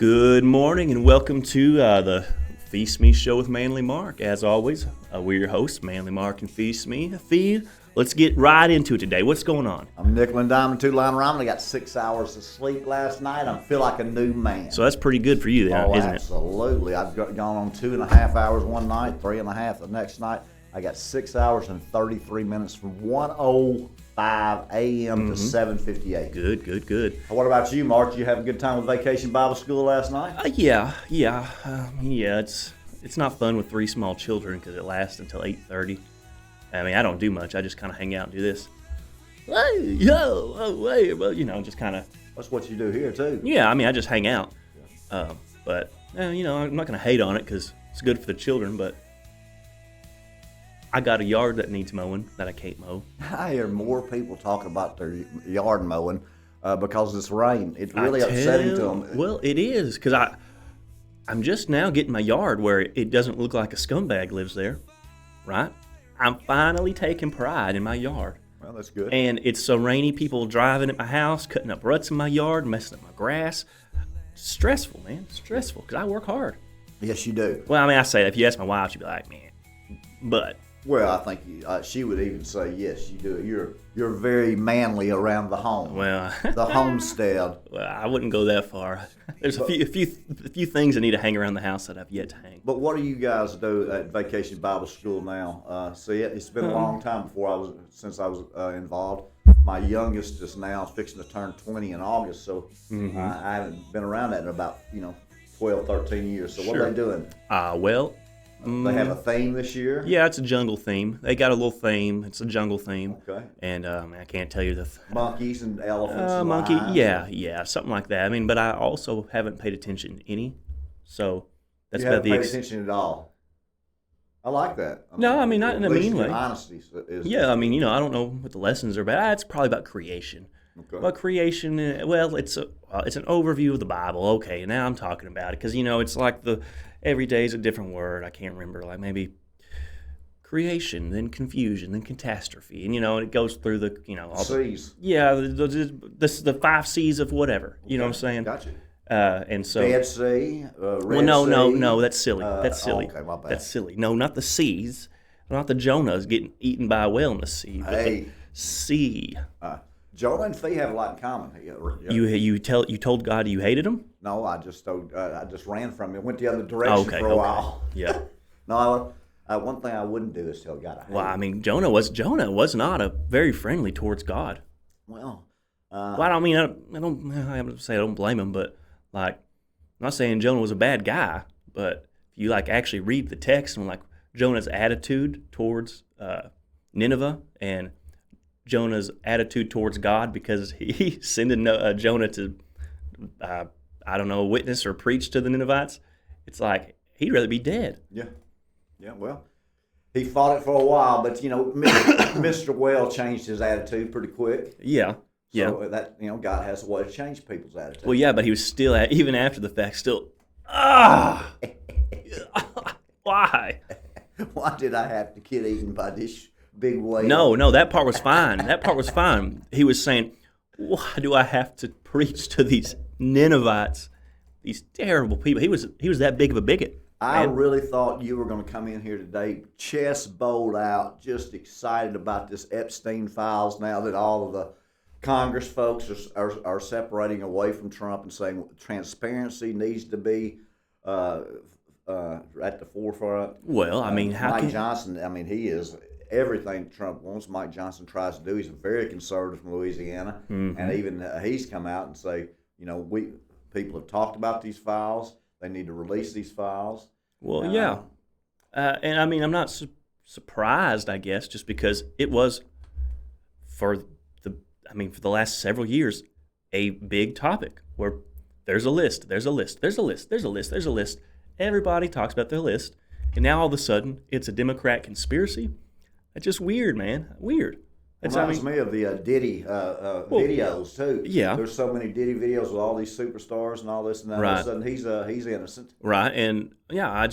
Good morning and welcome to the Phee Smee Show with Manly Mark. As always, we're your hosts, Manly Mark and Phee Smee. Phee, let's get right into it today. What's going on? I'm nickel and diamond, two-line ramen. I got 6 hours of sleep last night. I feel like a new man. So that's pretty good for you, then, isn't it? Absolutely. I've gone on 2.5 hours one night, 3.5 the next night. I got 6 hours and 33 minutes from 1:05 a.m. to 7:58. Good. What about you, Mark? Did you have a good time with Vacation Bible School last night? Yeah. It's not fun with 3 small children because it lasts until 8:30. I mean, I don't do much. I just kind of hang out and do this. Hey, yo, oh, hey, well, just kind of. That's what you do here, too. Yeah, I mean, I just hang out. But, I'm not going to hate on it because it's good for the children, but I got a yard that needs mowing that I can't mow. I hear more people talking about their yard mowing because of this rain. It's really upsetting to them. Well, it is because I'm just now getting my yard where it doesn't look like a scumbag lives there, right? I'm finally taking pride in my yard. Well, that's good. And it's so rainy, people driving at my house, cutting up ruts in my yard, messing up my grass. Stressful, man. Stressful because I work hard. Yes, you do. Well, I mean, I say that if you ask my wife, she'd be like, man. But well, I think she would even say, yes, you do. You're very manly around the home. Well, the homestead. Well, I wouldn't go that far. There's a few things that need to hang around the house that I've yet to hang. But what do you guys do at Vacation Bible School now? See, it's been a long time since I was involved. My youngest is now fixing to turn 20 in August, so I haven't been around that in about 12, 13 years. So what are they doing? They have a theme this year? Yeah, it's a jungle theme. They got a little theme. It's a jungle theme. Okay. And I can't tell you the monkeys and elephants and monkey, lions. yeah, something like that. I mean, but I also haven't paid attention to any. So that's you about haven't paid attention at all. I like that. I mean, not in a mean way. Honesty is. Yeah, I mean, I don't know what the lessons are about. It's probably about creation. Okay. But creation, it's an overview of the Bible. Okay, now I'm talking about it because it's like every day is a different word. I can't remember, like maybe creation, then confusion, then catastrophe, and it goes through the all C's. The 5 C's of whatever. You know what I'm saying? Gotcha. And so Dead Sea, Red Sea. No, that's silly. That's silly. Okay, my bad. That's silly. No, not the C's. Not the Jonahs getting eaten by a whale in the sea. But the sea. Jonah and Phee have a lot in common. You told God you hated him? No, I just ran from him. Went the other direction for a while. Yeah. No, one thing I wouldn't do is tell God I hate him. Well, I mean, Jonah was not a very friendly towards God. Well, I don't blame him, but I'm not saying Jonah was a bad guy, but if you actually read the text and Jonah's attitude towards Nineveh and Jonah's attitude towards God because he sent Jonah to, witness or preach to the Ninevites. It's like he'd rather be dead. Yeah. Well, he fought it for a while, but Mr. Well changed his attitude pretty quick. Yeah. So that God has a way to change people's attitude. Well, yeah, but he was still even after the fact why? Why did I have to get eaten by this big whale? No, that part was fine. He was saying, why do I have to preach to these Ninevites, these terrible people? He was that big of a bigot. I really thought you were going to come in here today, chest bowled out, just excited about this Epstein files now that all of the Congress folks are separating away from Trump and saying transparency needs to be at the forefront. Well, I mean, Mike Johnson, he is everything Trump wants. Mike Johnson tries to do. He's a very conservative from Louisiana, and even he's come out and say, people have talked about these files. They need to release these files. Well, yeah, and I mean, I'm not surprised, I guess, just because it was for the last several years, a big topic where there's a list. Everybody talks about their list, and now all of a sudden it's a Democrat conspiracy. That's just weird, man. Weird. Reminds me of the Diddy videos too. Yeah, there's so many Diddy videos with all these superstars and all this, and then all of a sudden he's innocent. Right, and yeah, I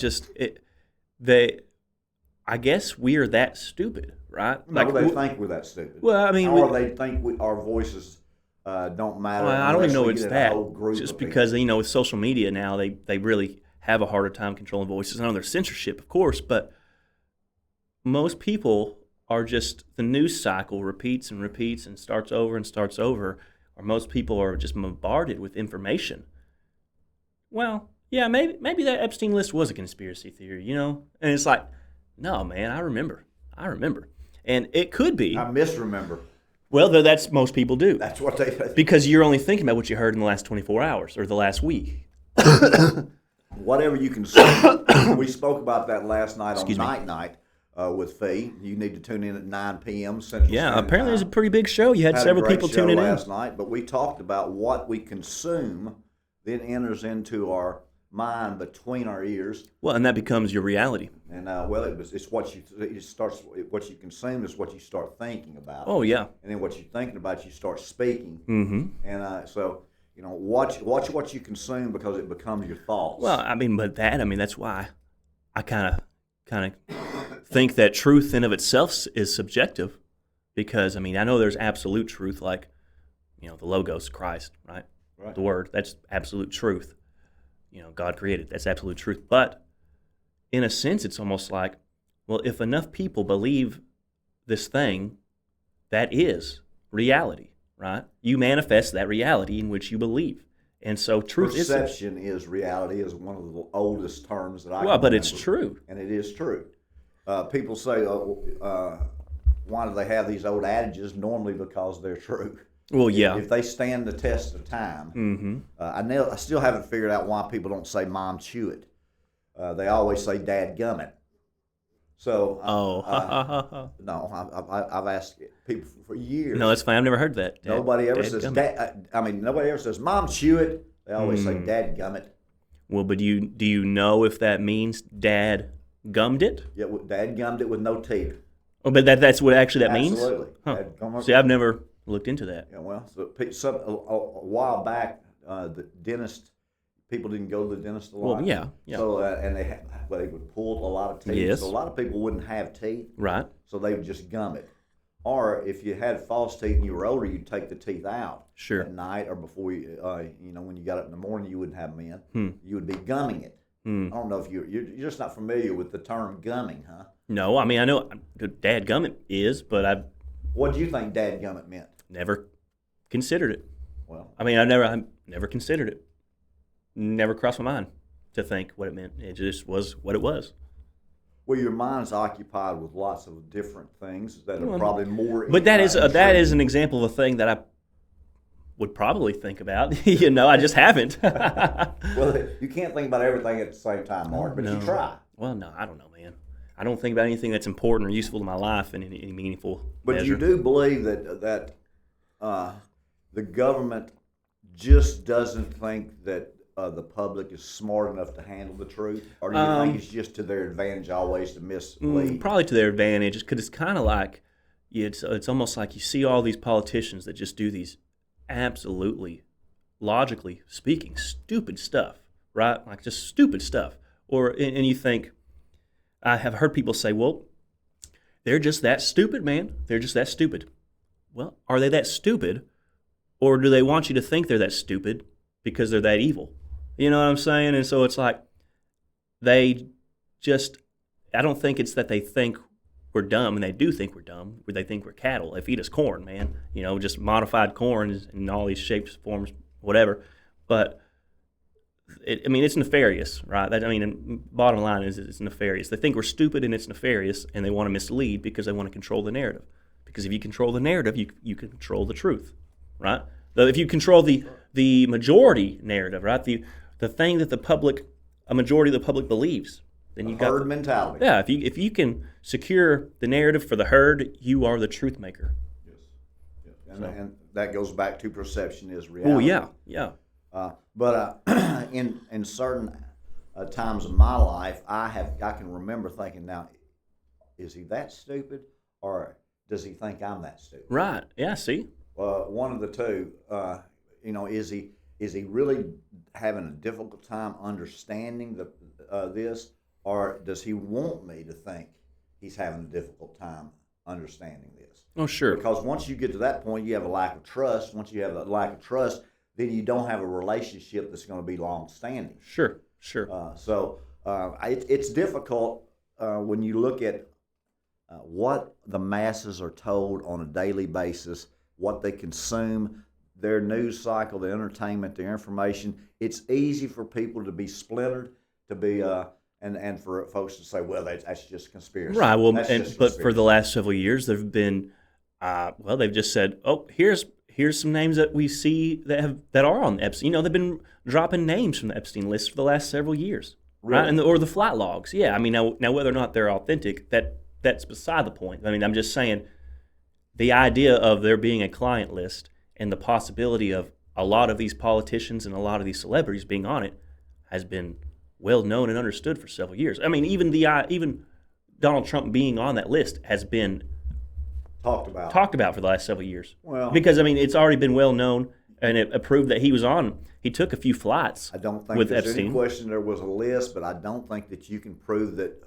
guess we're that stupid, right? No, they think we're that stupid. Well, I mean, or they think our voices don't matter. Well, I don't even know unless it's we get in a that. whole group Just of people. because, with social media now, they really have a harder time controlling voices. I know there's censorship, of course, but most people are just, the news cycle repeats and repeats and starts over and starts over, or most people are just bombarded with information. Well, yeah, maybe that Epstein list was a conspiracy theory, And it's like, no, man, I remember. And it could be. I misremember. Well, that's most people do. That's what they. Because you're only thinking about what you heard in the last 24 hours or the last week. Whatever you consume. We spoke about that last night Excuse me. Night with Phee. You need to tune in at 9 p.m. Central Yeah, Standard apparently it was a Time. pretty big show. You had Had a several great people show tuning in. last night, but we talked about what we consume then enters into our mind between our ears. Well, and that becomes your reality. And it's what you consume is what you start thinking about. Oh, yeah. And then what you're thinking about, you start speaking. Mm-hmm. And so, watch what you consume because it becomes your thoughts. Well, that's why I kind of think that truth in of itself is subjective, because I know there's absolute truth, like the Logos, Christ, right? The Word, that's absolute truth. God created, that's absolute truth. But in a sense, it's almost like, well, if enough people believe this thing, that is reality, right? You manifest that reality in which you believe. And so truth perception is reality is one of the oldest terms that I Well, can but remember. it's true. And it is true. People say, why do they have these old adages? Normally because they're true. Well, yeah. If they stand the test of time. Mm-hmm. I still haven't figured out why people don't say Mom chew it. They always say Dad gum it. So no, I've asked people for years. No, that's fine. I've never heard that. Nobody ever says nobody ever says Mom chew it. They always say Dad gum it. Well, but do you know if that means Dad gummed it? Yeah, Dad gummed it with no teeth. Oh, but that's what actually that means? Absolutely. Huh. See, I've never looked into that. Yeah, well, a while back, the dentist, people didn't go to the dentist a lot. Well, yeah. So and they would pull a lot of teeth. Yes. So a lot of people wouldn't have teeth. Right. So they would just gum it. Or if you had false teeth and you were older, you'd take the teeth out. Sure. At night or before you, when you got up in the morning, you wouldn't have them in. You would be gumming it. I don't know if you're just not familiar with the term gumming, huh? No, I know Dad gummit is, but I've What do you think Dad gummit meant? never considered it. Well, I never considered it. Never crossed my mind to think what it meant. It just was what it was. Well, your mind's occupied with lots of different things that are probably more. But that is an example of a thing that I would probably think about. I just haven't. Well, you can't think about everything at the same time, Mark, but No. you try. Well, no, I don't know, man. I don't think about anything that's important or useful to my life in any meaningful But measure. you do believe that the government just doesn't think that the public is smart enough to handle the truth, or do you think it's just to their advantage always to mislead? Probably to their advantage, because it's kind of like, it's almost like you see all these politicians that just do these absolutely, logically speaking, stupid stuff, right? Like just stupid stuff. And you think, I have heard people say, well, they're just that stupid, man. They're just that stupid. Well, are they that stupid, or do they want you to think they're that stupid because they're that evil? You know what I'm saying? And so it's like I don't think it's that they think we're dumb, and they do think we're dumb, or they think we're cattle. They feed us corn, man. Just modified corn in all these shapes, forms, whatever. But it's nefarious, right? Bottom line is it's nefarious. They think we're stupid and it's nefarious, and they want to mislead because they want to control the narrative. Because if you control the narrative, you can control the truth, right? If you control the majority narrative, right? The thing that a majority of the public believes, then you got herd mentality. Yeah, if you can secure the narrative for the herd, you are the truth maker. Yes. And that goes back to perception is reality. Oh yeah. But in certain times of my life, I can remember thinking, now, is he that stupid, or does he think I'm that stupid? Right. Yeah. See. One of the two. Is he really having a difficult time understanding this, or does he want me to think he's having a difficult time understanding this. Oh, sure. Because once you get to that point, you have a lack of trust. Once you have a lack of trust, then you don't have a relationship that's going to be long-standing. Sure. It's difficult when you look at what the masses are told on a daily basis, what they consume, their news cycle, their entertainment, their information. It's easy for people to be splintered, to be and for folks to say, well, that's just conspiracy. Right. Well, But for the last several years, there have been, they've just said, oh, here's some names that we see that are on the Epstein. They've been dropping names from the Epstein list for the last several years, really? Right? Or the flight logs. Yeah. I mean, now whether or not they're authentic, that's beside the point. I mean, I'm just saying, the idea of there being a client list and the possibility of a lot of these politicians and a lot of these celebrities being on it has been well known and understood for several years. I mean, even Donald Trump being on that list has been talked about for the last several years. Well, because I mean, it's already been well known, and it proved that he was on. He took a few flights. I don't think with there's Epstein. any question there was a list, but I don't think that you can prove that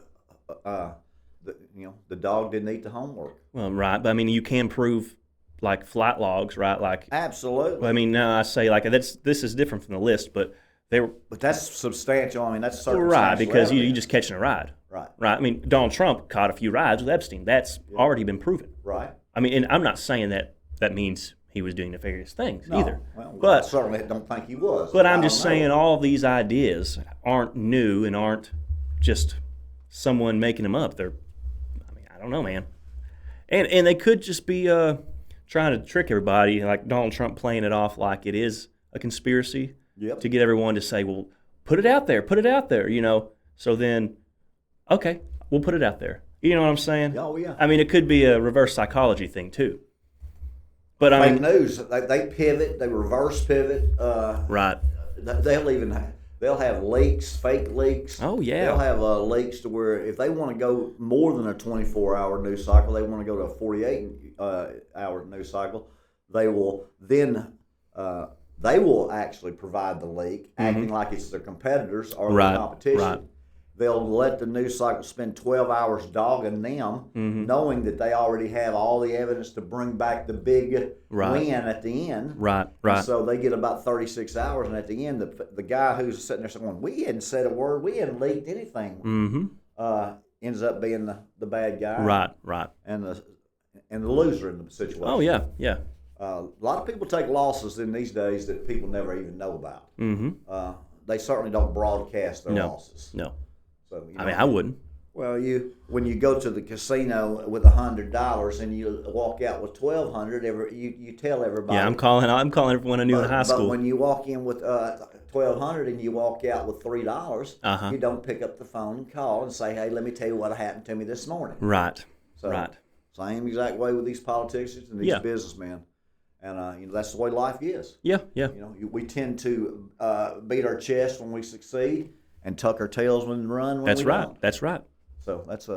the dog didn't eat the homework. Well, right, but I mean, you can prove like flight logs, right? Like absolutely. I mean, now I say like this is different from the list, but they were. But that's substantial. I mean, that's circumstantial. Right, because evidence. you just catching a ride. Right. Right. I mean, Donald Trump caught a few rides with Epstein. That's already been proven. Right. I mean, and I'm not saying that means he was doing nefarious things either. Well, but I certainly don't think he was. But I'm just saying all of these ideas aren't new and aren't just someone making them up. I don't know, man. And they could just be trying to trick everybody, like Donald Trump playing it off like it is a conspiracy to get everyone to say, well, put it out there, So then, okay, we'll put it out there. You know what I'm saying? Oh, yeah. I mean, it could be a reverse psychology thing, too. But fake news, they pivot, they reverse pivot. Right. They'll have leaks, fake leaks. Oh, yeah. They'll have leaks to where if they want to go more than a 24-hour news cycle, they want to go to a 48-hour news cycle, they will then they will actually provide the leak, acting like it's their competitors or their competition. Right. They'll let the news cycle spend 12 hours dogging them, knowing that they already have all the evidence to bring back the big win at the end. Right. And so they get about 36 hours, and at the end, the guy who's sitting there saying, we hadn't said a word, we hadn't leaked anything, ends up being the bad guy. Right. And the loser in the situation. Oh, yeah. A lot of people take losses in these days that people never even know about. They certainly don't broadcast their losses. No. So, I mean, I wouldn't. Well, when you go to the casino with $100 and you walk out with $1,200, you tell everybody. Yeah, I'm calling everyone I knew in high school. But when you walk in with $1,200 and you walk out with $3, you don't pick up the phone and call and say, "Hey, let me tell you what happened to me this morning." Right. So, same exact way with these politicians and these businessmen. And that's the way life is. Yeah. We tend to beat our chest when we succeed and tuck our tails when we run when we don't. That's right. So that's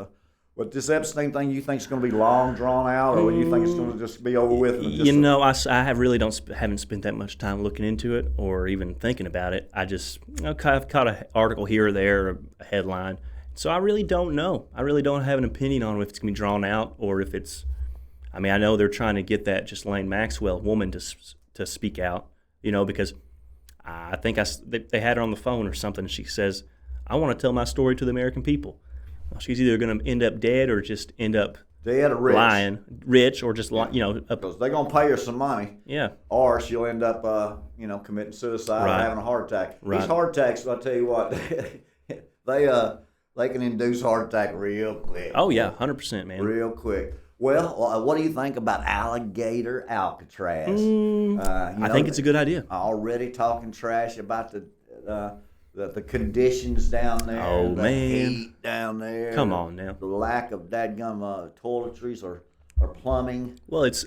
but this Epstein thing, you think is going to be long drawn out, or you think it's going to just be over with? I haven't spent that much time looking into it or even thinking about it. I just I've caught an article here or there, a headline. So I really don't know. I really don't have an opinion on if it's going to be drawn out or if it's. I mean, I know they're trying to get that Ghislaine Maxwell woman to speak out, because I think they had her on the phone or something. And she says, "I want to tell my story to the American people." Well, she's either going to end up dead or just end up dead or rich, or just because they're going to pay her some money. Yeah. Or she'll end up, committing suicide or having a heart attack. Right. These heart attacks, I'll tell you what, they can induce heart attack real quick. Oh yeah, 100%, man. Real quick. Well, what do you think about Alligator Alcatraz? I think it's a good idea. Already talking trash about the conditions down there. The heat down there. Come on now. The lack of dadgum toiletries or plumbing. Well, it's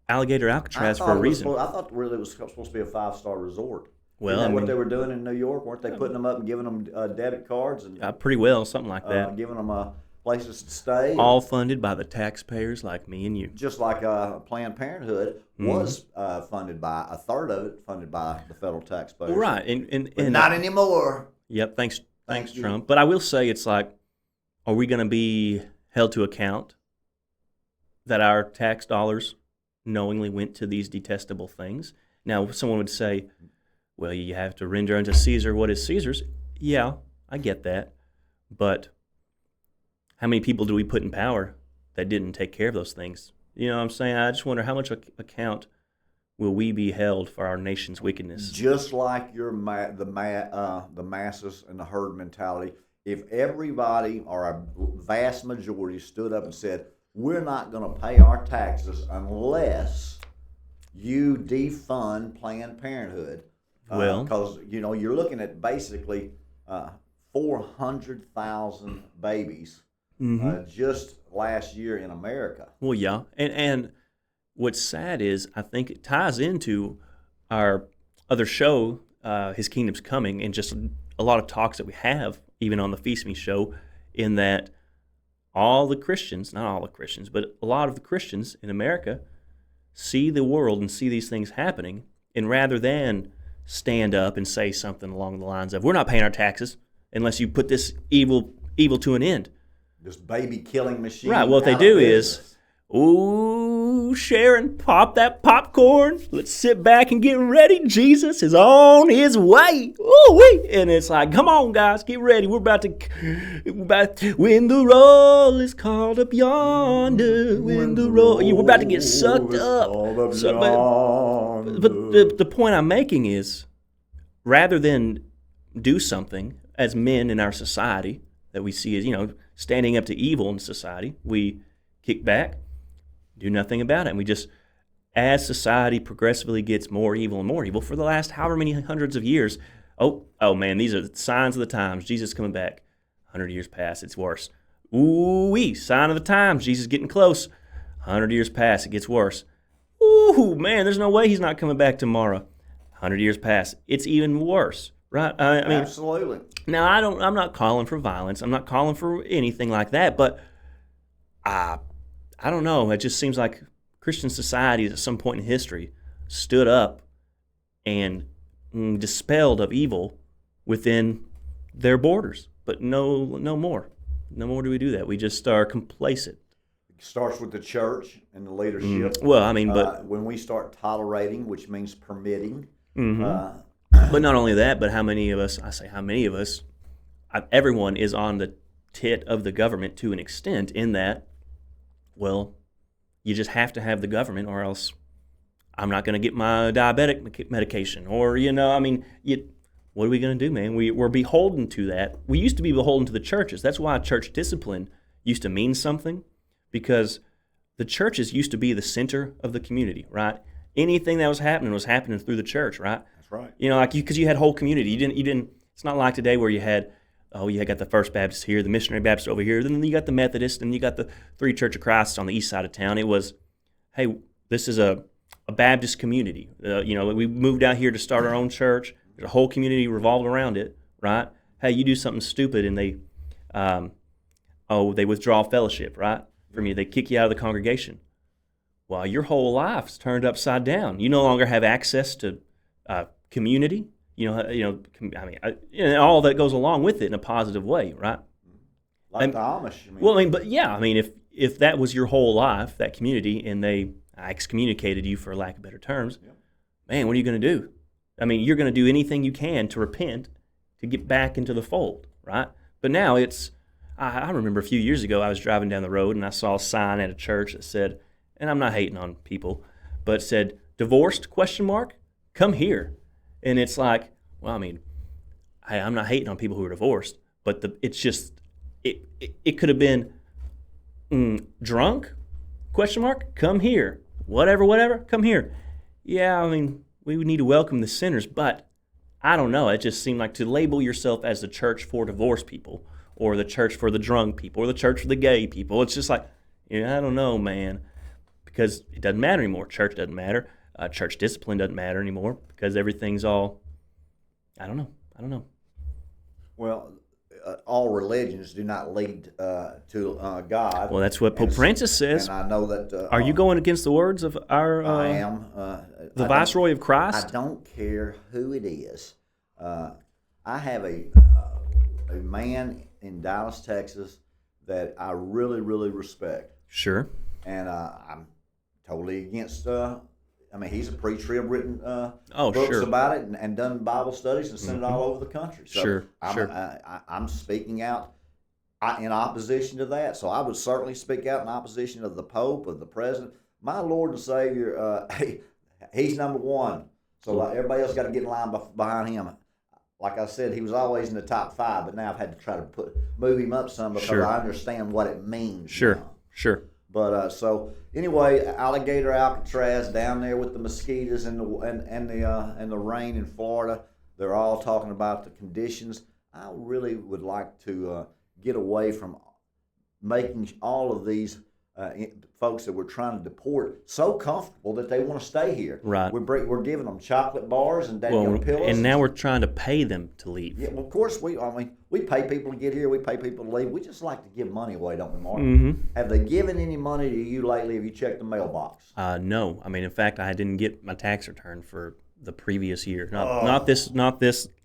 Alligator Alcatraz for a reason. I thought really it was supposed to be a 5-star resort. Well, Isn't that what they were doing in New York? Weren't they putting them up and giving them debit cards and pretty well, something like that. Giving them places to stay. All funded by the taxpayers like me and you. Just like Planned Parenthood was funded by, a third of it funded by the federal taxpayers. Well, right. And not anymore. Yep, thanks Trump. But I will say it's like, are we going to be held to account that our tax dollars knowingly went to these detestable things. Now, someone would say, well, you have to render unto Caesar what is Caesar's. Yeah, I get that. But how many people do we put in power that didn't take care of those things? You know what I'm saying? I just wonder how much account will we be held for our nation's wickedness? Just like the masses and the herd mentality, if everybody or a vast majority stood up and said, we're not going to pay our taxes unless you defund Planned Parenthood. Well, because you're looking at basically 400,000 babies just last year in America. well, yeah, and what's sad is I think it ties into our other show, His Kingdom's Coming, and just a lot of talks that we have, even on the Phee Smee show, in that all the Christians, not all the Christians, but a lot of the Christians in America see the world and see these things happening, and rather than stand up and say something along the lines of, we're not paying our taxes unless you put this evil to an end. This baby killing machine. Right, what they do is, ooh, Sharon, pop that popcorn. Let's sit back and get ready. Jesus is on his way. Ooh-wee. And it's like, come on, guys, get ready. We're about to when the roll is called up yonder. When the roll, we're about to get sucked up. But the point I'm making is, rather than do something as men in our society that we see as, standing up to evil in society, we kick back, do nothing about it. And we just, as society progressively gets more evil and more evil for the last however many hundreds of years, oh man, these are the signs of the times. Jesus coming back. 100 years pass, it's worse. Ooh-wee, sign of the times. Jesus getting close. 100 years pass, it gets worse. Ooh, man, there's no way he's not coming back tomorrow. 100 years pass, it's even worse, right? I mean, absolutely. Now, I'm not calling for violence. I'm not calling for anything like that, but I don't know. It just seems like Christian societies at some point in history stood up and dispelled of evil within their borders. But no more. No more do we do that. We just are complacent. It starts with the church and the leadership. Well, I mean, but when we start tolerating, which means permitting. But not only that, but how many of us, everyone is on the tit of the government to an extent in that, well, you just have to have the government or else I'm not going to get my diabetic medication. Or, what are we going to do, man? We're beholden to that. We used to be beholden to the churches. That's why church discipline used to mean something, because the churches used to be the center of the community, right? Anything that was happening through the church, right? That's right. Because you had whole community. You didn't. It's not like today where you had, you got the First Baptist here, the Missionary Baptist over here, then you got the Methodist, and you got the Three Church of Christ on the east side of town. It was, hey, this is a Baptist community. We moved out here to start our own church. There's a whole community revolved around it, right? Hey, you do something stupid, and they withdraw fellowship, right? From you, they kick you out of the congregation. Well, your whole life's turned upside down. You no longer have access to community. All that goes along with it in a positive way, right? Like the Amish. Well, if that was your whole life, that community, and they excommunicated you, for lack of better terms, man, what are you going to do? You're going to do anything you can to repent, to get back into the fold, right? But now I remember a few years ago, I was driving down the road and I saw a sign at a church that said, and I'm not hating on people, but it said, divorced, ? Come here. And it's like, well, hey, I'm not hating on people who are divorced, but it's just, it could have been drunk, ? Come here. Whatever, come here. Yeah, we would need to welcome the sinners, but I don't know. It just seemed like to label yourself as the church for divorced people, or the church for the drunk people, or the church for the gay people. It's just like, I don't know, man, because it doesn't matter anymore. Church doesn't matter. Church discipline doesn't matter anymore because everything's all, I don't know. Well, all religions do not lead to God. Well, that's what Pope Francis says. And I know that. Are you going against the words of our? I am. The Viceroy of Christ. I don't care who it is. I have a man in Dallas, Texas, that I really, really respect. Sure. and I'm totally against. I mean, he's a preacher. He's written Oh, books sure. about it and done Bible studies and sent it all over the country. So Sure, sure. I'm speaking out in opposition to that. So I would certainly speak out in opposition of the Pope, of the President. My Lord and Savior, he's number one. So like, everybody else got to get in line behind him. Like I said, he was always in the top 5, but now I've had to try to move him up some because Sure. I understand what it means. Sure, now. sure. But so anyway, Alligator Alcatraz down there with the mosquitoes and the rain in Florida, they're all talking about the conditions. I really would like to get away from making all of these folks that we're trying to deport so comfortable that they want to stay here. Right. We're giving them chocolate bars and Well, pillows. and now we're trying to pay them to leave. Yeah, well, of course we pay people to get here. We pay people to leave. We just like to give money away, don't we, Mark? Mm-hmm. Have they given any money to you lately? Have you checked the mailbox? No, I mean, in fact, I didn't get my tax return for the previous year. Not this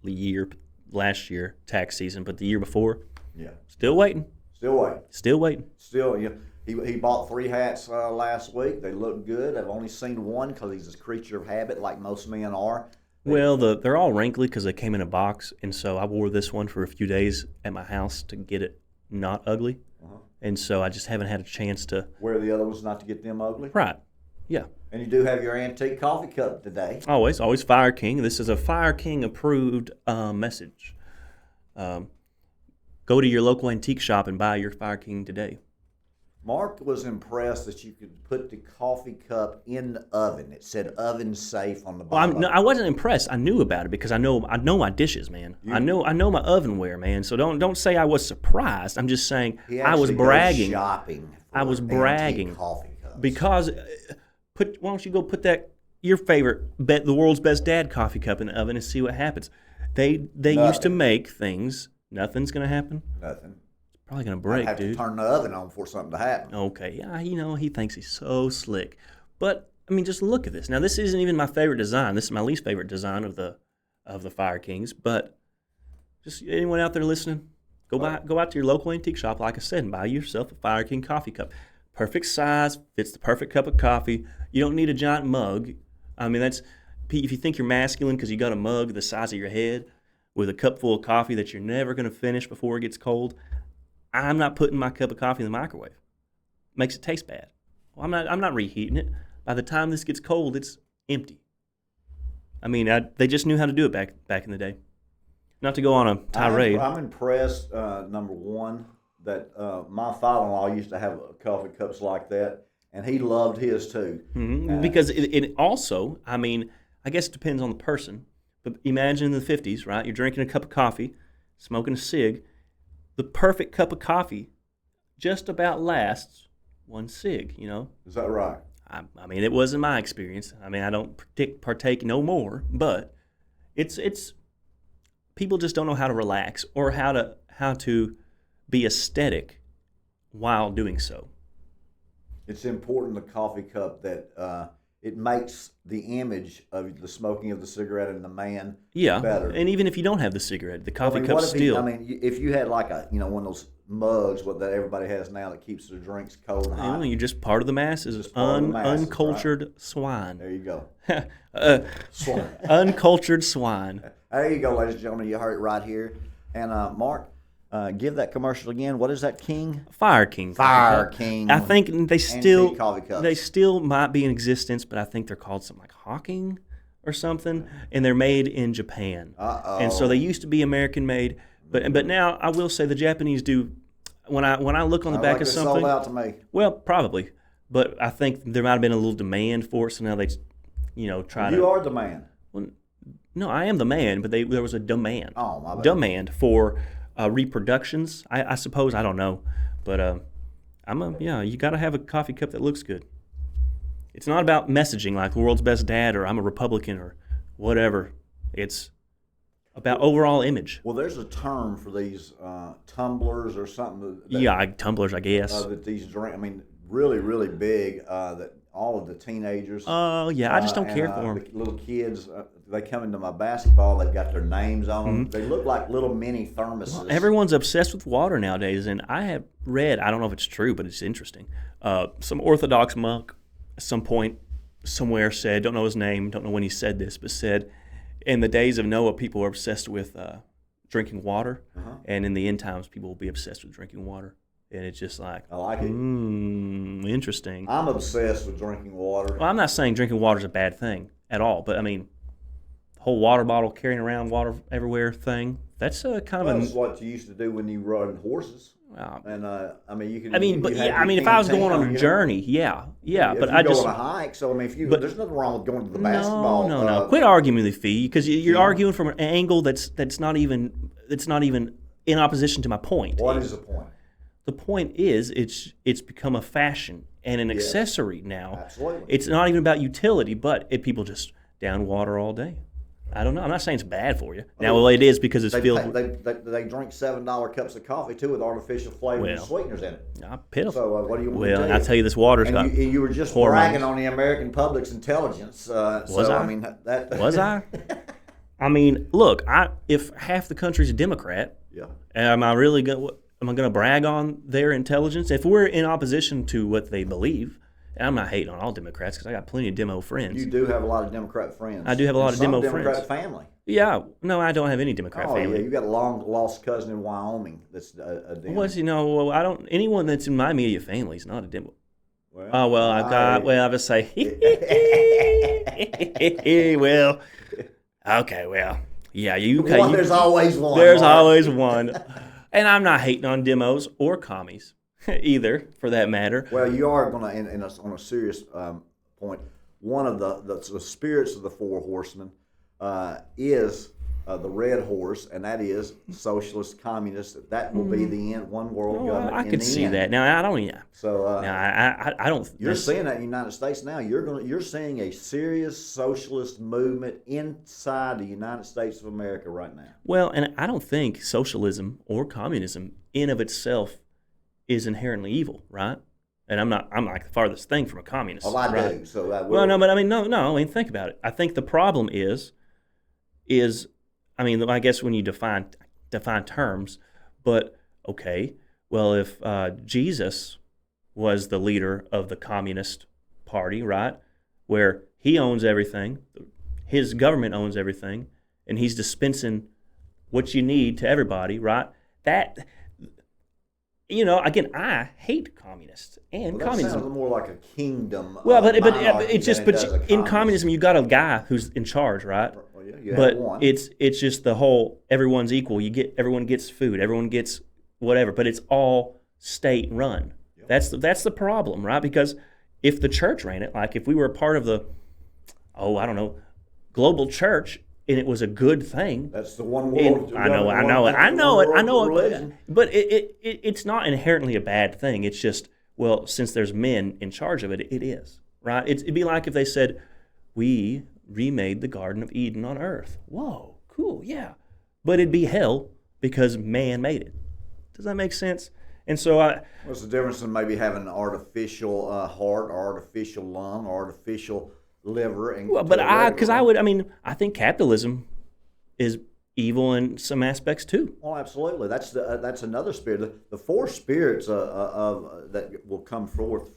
year, last year tax season, but the year before. Yeah. Still waiting. Still waiting. Still waiting. Still, yeah. He bought 3 hats last week. They look good. I've only seen one because he's a creature of habit, like most men are. Well, they're all wrinkly because they came in a box, and so I wore this one for a few days at my house to get it not ugly, and so I just haven't had a chance to wear the other ones not to get them ugly. Right. Yeah. And you do have your antique coffee cup today. Always Fire King. This is a Fire King approved message. Go to your local antique shop and buy your Fire King today. Mark was impressed that you could put the coffee cup in the oven. It said "oven safe" on the bottom. Well, I wasn't impressed. I knew about it because I know my dishes, man. I know my ovenware, man. So don't say I was surprised. I'm just saying I was bragging. Shopping. I was bragging coffee cups. because why don't you go put your favorite the world's best dad coffee cup in the oven and see what happens? They used to make things. Nothing's gonna happen. Nothing. Probably gonna break, I'd have dude. to turn the oven on for something to happen. Okay, yeah, he thinks he's so slick, but I mean, just look at this. Now, this isn't even my favorite design. This is my least favorite design of the Fire Kings. But just anyone out there listening, go out to your local antique shop, like I said, and buy yourself a Fire King coffee cup. Perfect size, fits the perfect cup of coffee. You don't need a giant mug. I mean, if you think you're masculine because you got a mug the size of your head with a cup full of coffee that you're never gonna finish before it gets cold. I'm not putting my cup of coffee in the microwave. Makes it taste bad. Well, I'm not reheating it. By the time this gets cold, it's empty. I mean, they just knew how to do it back in the day. Not to go on a tirade. I'm impressed. Number one, that my father-in-law used to have coffee cups like that, and he loved his too. Mm-hmm. Because it also, I mean, I guess it depends on the person. But imagine in the 50s, right? You're drinking a cup of coffee, smoking a cig. The perfect cup of coffee just about lasts one cig, you know? Is that right? I mean, it wasn't my experience. I mean, I don't partake no more, but it's people just don't know how to relax or how to be aesthetic while doing so. It's important, the coffee cup, that it makes the image of the smoking of the cigarette and the man better. And even if you don't have the cigarette, the coffee cup still. If you had like one of those mugs that everybody has now that keeps their drinks cold and hot. You're just part of the masses. Uncultured right? swine. There you go. Swine. Uncultured swine. There you go, ladies and gentlemen. You heard it right here. And Mark, give that commercial again. What is that, King? Fire King. Fire King. I think they still might be in existence, but I think they're called something like Hawking or something, and they're made in Japan. And so they used to be American made, but now I will say the Japanese do. When I look on the back of something, sold out to me. Well, probably, but I think there might have been a little demand for it, so now they, try to. You are the man. Well, no, I am the man, but there was a demand. Oh, my bad. Demand for reproductions. I suppose, I don't know, but you got to have a coffee cup that looks good. It's not about messaging like the world's best dad or I'm a Republican or whatever. It's about overall image. Well, there's a term for these tumblers or something. Tumblers, I guess. That these drink. I mean, really, really big. That all of the teenagers. Oh yeah, I just don't care for them. The little kids, they come into my basketball, they've got their names on them. They look like little mini thermoses. Well, everyone's obsessed with water nowadays, and I have read, I don't know if it's true, but it's interesting. Some Orthodox monk at some point somewhere said, don't know his name, don't know when he said this, but said, in the days of Noah, people were obsessed with drinking water, and in the end times, people will be obsessed with drinking water. And it's just like, I like it. Interesting. I'm obsessed with drinking water. Well, I'm not saying drinking water is a bad thing at all, but I mean, the whole water bottle carrying around water everywhere thing, that's kind of That's what you used to do when you rode horses. And I mean, you can. If I was going on a journey, yeah. But I just go on a hike. So I mean, there's nothing wrong with going to the basketball. No. Quit arguing with Phee, because you're arguing from an angle that's not even in opposition to my point. What is the point? The point is, it's become a fashion and an accessory now. Absolutely. It's not even about utility, but people just down water all day. I don't know. I'm not saying it's bad for you. Now, it is because it's filled. They drink $7 cups of coffee too with artificial flavors and sweeteners in it. Pitiful. So what do you want Well, to and I tell you, this water's got. And you were just bragging on the American public's intelligence. Was I? I mean, that was I? I mean, look. If half the country's a Democrat, am I really going? Am I going to brag on their intelligence? If we're in opposition to what they believe, and I'm not hating on all Democrats because I got plenty of demo friends. You do have a lot of Democrat friends. I do have a lot of demo friends. Democrat family. Yeah. No, I don't have any Democrat family. Oh, yeah. You got a long lost cousin in Wyoming that's a Democrat. Well, I don't. Anyone that's in my immediate family is not a Demo. Well, I'll just say, well, okay, well, yeah, there's always one. There's always one. And I'm not hating on demos or commies either, for that matter. Well, you are going to, on a serious point, one of the spirits of the four horsemen is the red horse, and that is socialist, communist. That will be the end, one world government. I could see that. Now, I don't. So I don't. You're seeing that in the United States now. You're seeing a serious socialist movement inside the United States of America right now. Well, and I don't think socialism or communism in of itself is inherently evil, right? And I'm like the farthest thing from a communist. Well, I right? do. So I will. Well, no, but I mean, no. I mean, think about it. I think the problem is. I mean, I guess when you define terms, but okay, well, if Jesus was the leader of the Communist Party, right, where he owns everything, his government owns everything, and he's dispensing what you need to everybody, right? That, again, I hate communists and communism. That sounds more like a kingdom. Well, but it's just, in communism, you got a guy who's in charge, right? But it's just the whole everyone's equal. Everyone gets food, everyone gets whatever, but it's all state run. Yep. That's the problem, right? Because if the church ran it, like if we were a part of the global church and it was a good thing. That's the one world. I know it. But it's not inherently a bad thing. It's just, well, since there's men in charge of it, it is, right? It'd be like if they said, we remade the Garden of Eden on earth. Whoa, cool, yeah. But it'd be hell because man made it. Does that make sense? And so what's the difference in maybe having an artificial heart, or artificial lung, or artificial liver? I think capitalism is evil in some aspects too. Well, absolutely. That's another spirit. The four spirits that will come forth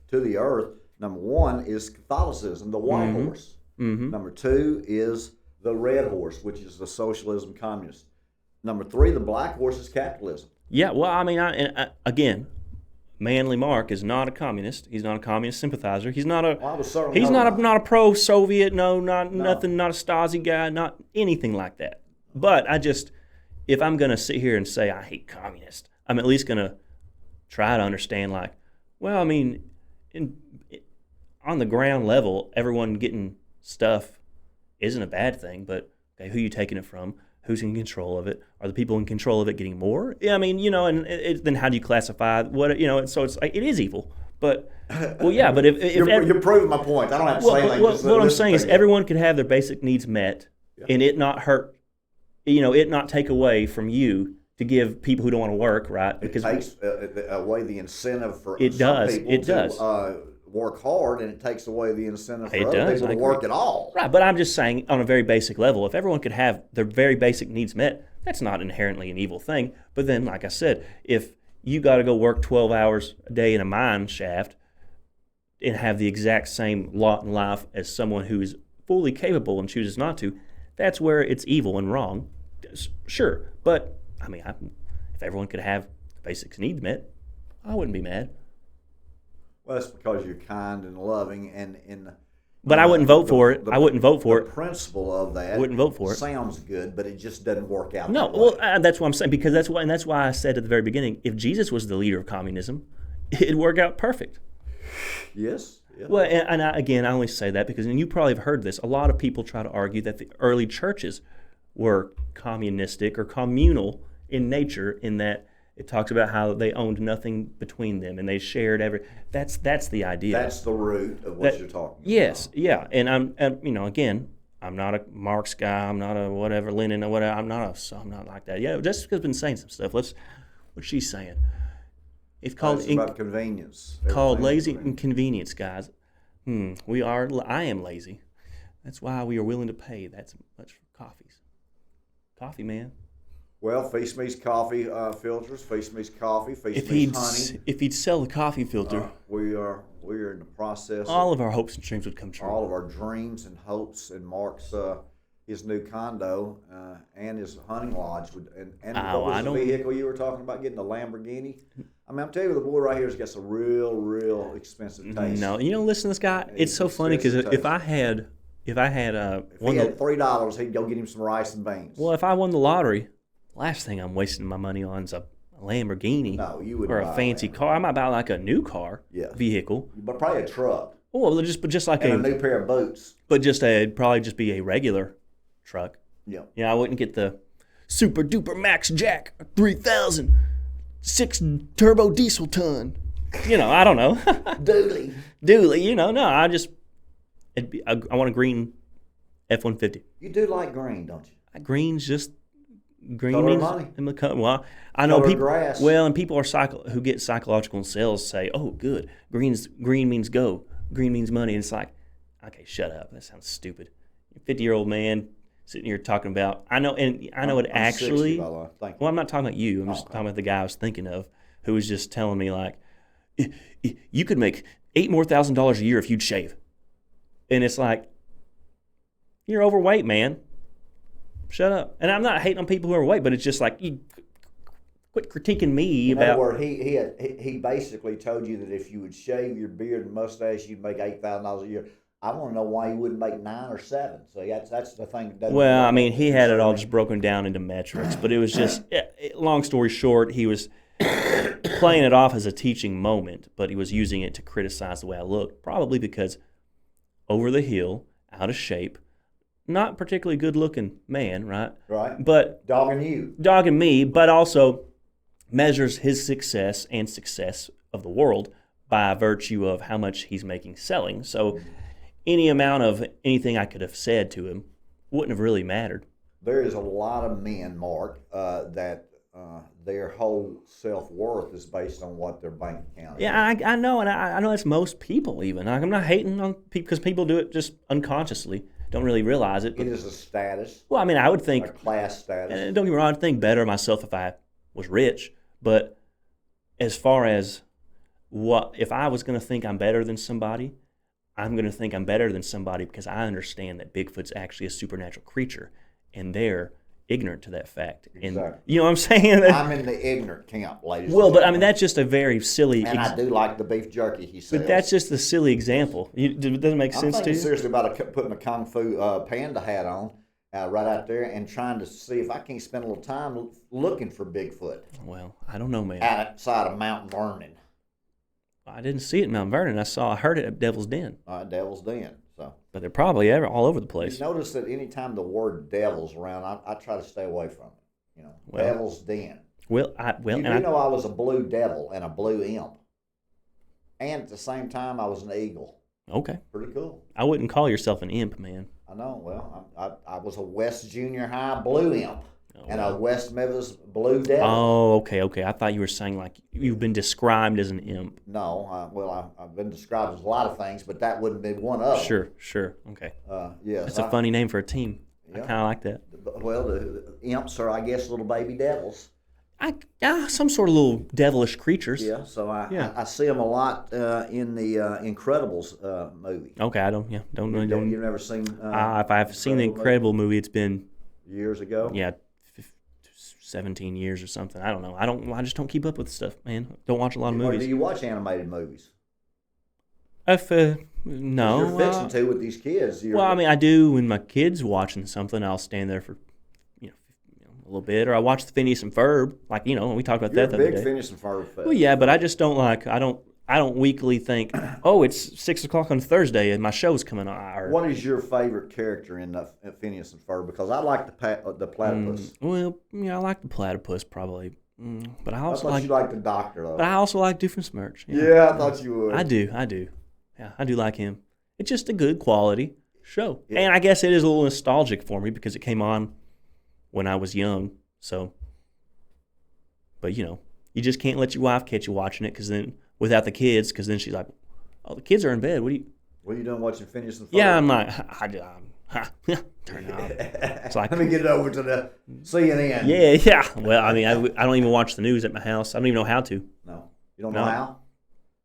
to the earth. Number one is Catholicism, the white horse. Mm-hmm. Number two is the red horse, which is the socialism, communist. Number three, the black horse, is capitalism. Yeah, well, I mean, again, Manly Mark is not a communist. He's not a communist sympathizer. He's not a. He's not a pro-Soviet. No, nothing. Not a Stasi guy. Not anything like that. But if I'm gonna sit here and say I hate communists, I'm at least gonna try to understand. Like, well, I mean, on the ground level, everyone getting stuff isn't a bad thing, but okay, who are you taking it from? Who's in control of it? Are the people in control of it getting more? Yeah, I mean, then how do you classify what? So it's like, it is evil. But well, yeah, but if you're proving my point, I don't have to say like this. What I'm saying is everyone could have their basic needs met, and it not hurt, it not take away from you to give people who don't want to work, right? Because it takes away the incentive for it some does. people it does. work hard, and it takes away the incentive for It other does, people I to work at all. Right, but I'm just saying on a very basic level, if everyone could have their very basic needs met, that's not inherently an evil thing. But then, like I said, if you got to go work 12 hours a day in a mine shaft and have the exact same lot in life as someone who is fully capable and chooses not to, that's where it's evil and wrong. Sure, but I mean, if everyone could have basic needs met, I wouldn't be mad. Well, that's because you're kind and loving, But I wouldn't vote for it. I wouldn't vote for it. The principle of that wouldn't vote for it. Sounds good, but it just doesn't work out. No, that way. well, that's what I'm saying, because that's why I said at the very beginning, if Jesus was the leader of communism, it'd work out perfect. Yes. Yeah. Well, again, I only say that because, and you probably have heard this, a lot of people try to argue that the early churches were communistic or communal in nature, in that it talks about how they owned nothing between them and they shared That's the idea. That's the root of what you're talking about. Yes, yeah, and again, I'm not a Marx guy. I'm not a whatever Lenin or whatever. I'm not like that. Yeah, Jessica's been saying some stuff. What's she's saying? It's called about convenience. Called lazy inconvenience, guys. I am lazy. That's why we are willing to pay that much for coffees. Coffee, man. Well, Phee Smee's coffee filters, Phee Smee's coffee, Phee Smee's honey. If he'd sell the coffee filter, we are in the process. All of our hopes and dreams would come true. All of our dreams and hopes, and Mark's his new condo and his hunting lodge what was the vehicle you were talking about, getting a Lamborghini? I mean, I'm telling you, the boy right here has got some real expensive taste. No, listen to this guy. It's so funny because if I had he had $3, he'd go get him some rice and beans. Well, if I won the lottery, last thing I'm wasting my money on is a Lamborghini. No, you wouldn't. Or a fancy car. I might buy like a new car, vehicle. But probably a truck. Oh, just like and a new pair of boots. But probably just be a regular truck. Yeah. Yeah, I wouldn't get the Super Duper Max Jack 3000 6 turbo diesel ton. I don't know. Dooley. No, I want a green F-150. You do like green, don't you? Green's just green color means money. Well, I know color people. Grass. Well, and people who get psychological in sales say, "Oh, good. Green means go. Green means money." And it's like, okay, shut up. That sounds stupid. You're a 50-year-old man sitting here talking about. I know it actually. 60, by the way. Thank you. Well, I'm not talking about you. I'm just talking about the guy I was thinking of, who was just telling me like, you could make $8,000 a year if you'd shave, and it's like, you're overweight, man. Shut up. And I'm not hating on people who are overweight, but it's just like, you quit critiquing me about. In other words, he basically told you that if you would shave your beard and mustache, you'd make $8,000 a year. I want to know why you wouldn't make 9 or 7. So that's the thing. Well, I mean, he had it all just broken down into metrics, but it was just, long story short, he was playing it off as a teaching moment, but he was using it to criticize the way I looked, probably because over the hill, out of shape, not particularly good-looking man, right? Right. But dogging me, but also measures his success and success of the world by virtue of how much he's making selling. So any amount of anything I could have said to him wouldn't have really mattered. There is a lot of men, Mark, that their whole self-worth is based on what their bank account is. Yeah, I know, and I know that's most people even. I'm not hating on people because people do it just unconsciously. Don't really realize it. It is a status. Well, I mean, I would think a class status. And don't get me wrong, I'd think better of myself if I was rich. But as far as if I was going to think I'm better than somebody, I'm going to think I'm better than somebody because I understand that Bigfoot's actually a supernatural creature, and they're ignorant to that fact. Exactly. And you know what I'm saying? I'm in the ignorant camp, ladies. Well, but I mean, that's just a very silly. And I do like the beef jerky he sells. But that's just a silly example. It doesn't make sense to you. I'm thinking seriously about putting a Kung Fu panda hat on right out there and trying to see if I can't spend a little time looking for Bigfoot. Well, I don't know, man. Outside of Mount Vernon. I didn't see it in Mount Vernon. I heard it at Devil's Den. Devil's Den. So. But they're probably all over the place. You notice that anytime the word devil's around, I try to stay away from it. Devil's Den. You know I was a blue devil and a blue imp. And at the same time, I was an eagle. Okay. Pretty cool. I wouldn't call yourself an imp, man. I know. Well, I was a West Junior High blue imp. and a West Memphis Blue Devil. Oh, okay. I thought you were saying like you've been described as an imp. No, I've been described as a lot of things, but that wouldn't be one of them. Sure. Okay. Yes, That's a funny name for a team. Yeah. I kind of like that. Well, the imps are, I guess, little baby devils. Some sort of little devilish creatures. Yeah, so I see them a lot in the Incredibles movie. Okay, I don't. Yeah, don't. You've never seen? If I've seen the Incredible movie, it's been years ago. Yeah, 17 years or something. I don't know. I just don't keep up with stuff, man. Don't watch a lot of movies. Do you watch animated movies? No. You're fixing to with these kids. I mean, I do when my kid's watching something. I'll stand there for a little bit, or I watch the Phineas and Ferb. Like we talked about that the other day. You're a big Phineas and Ferb fan. Well, yeah, but I just don't like. I don't weekly think, oh, it's 6:00 on Thursday and my show's coming on. What is your favorite character in Phineas and Ferb? Because I like the platypus. I like the platypus probably, but I also you like the doctor though. But I also like Doofenshmirtz. Yeah, I thought you would. I do. Yeah, I do like him. It's just a good quality show, and I guess it is a little nostalgic for me because it came on when I was young. So, but you just can't let your wife catch you watching it because then. Without the kids, because then she's like, "Oh, the kids are in bed. What are you doing watching Phineas and Ferb?" Yeah, I'm like, turn it off. It's like, let me get it over to the CNN. Yeah. Well, I mean, I don't even watch the news at my house. I don't even know how to. No, you don't know how?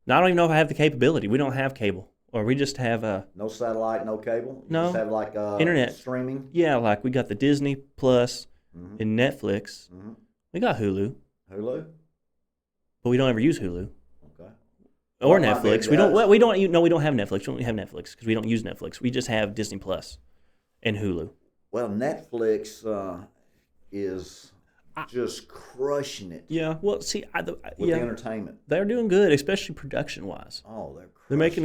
No, I don't even know if I have the capability. We don't have cable, or we just have no satellite, no cable. You no, just have like internet streaming. Yeah, like we got the Disney Plus and Netflix. Mm-hmm. We got Hulu, but we don't ever use Hulu. Or Netflix. We don't have Netflix. We don't have Netflix because we don't use Netflix. We just have Disney Plus and Hulu. Well, Netflix is just crushing it. Yeah. Well, see, with the entertainment, they're doing good, especially production wise. Oh, they're making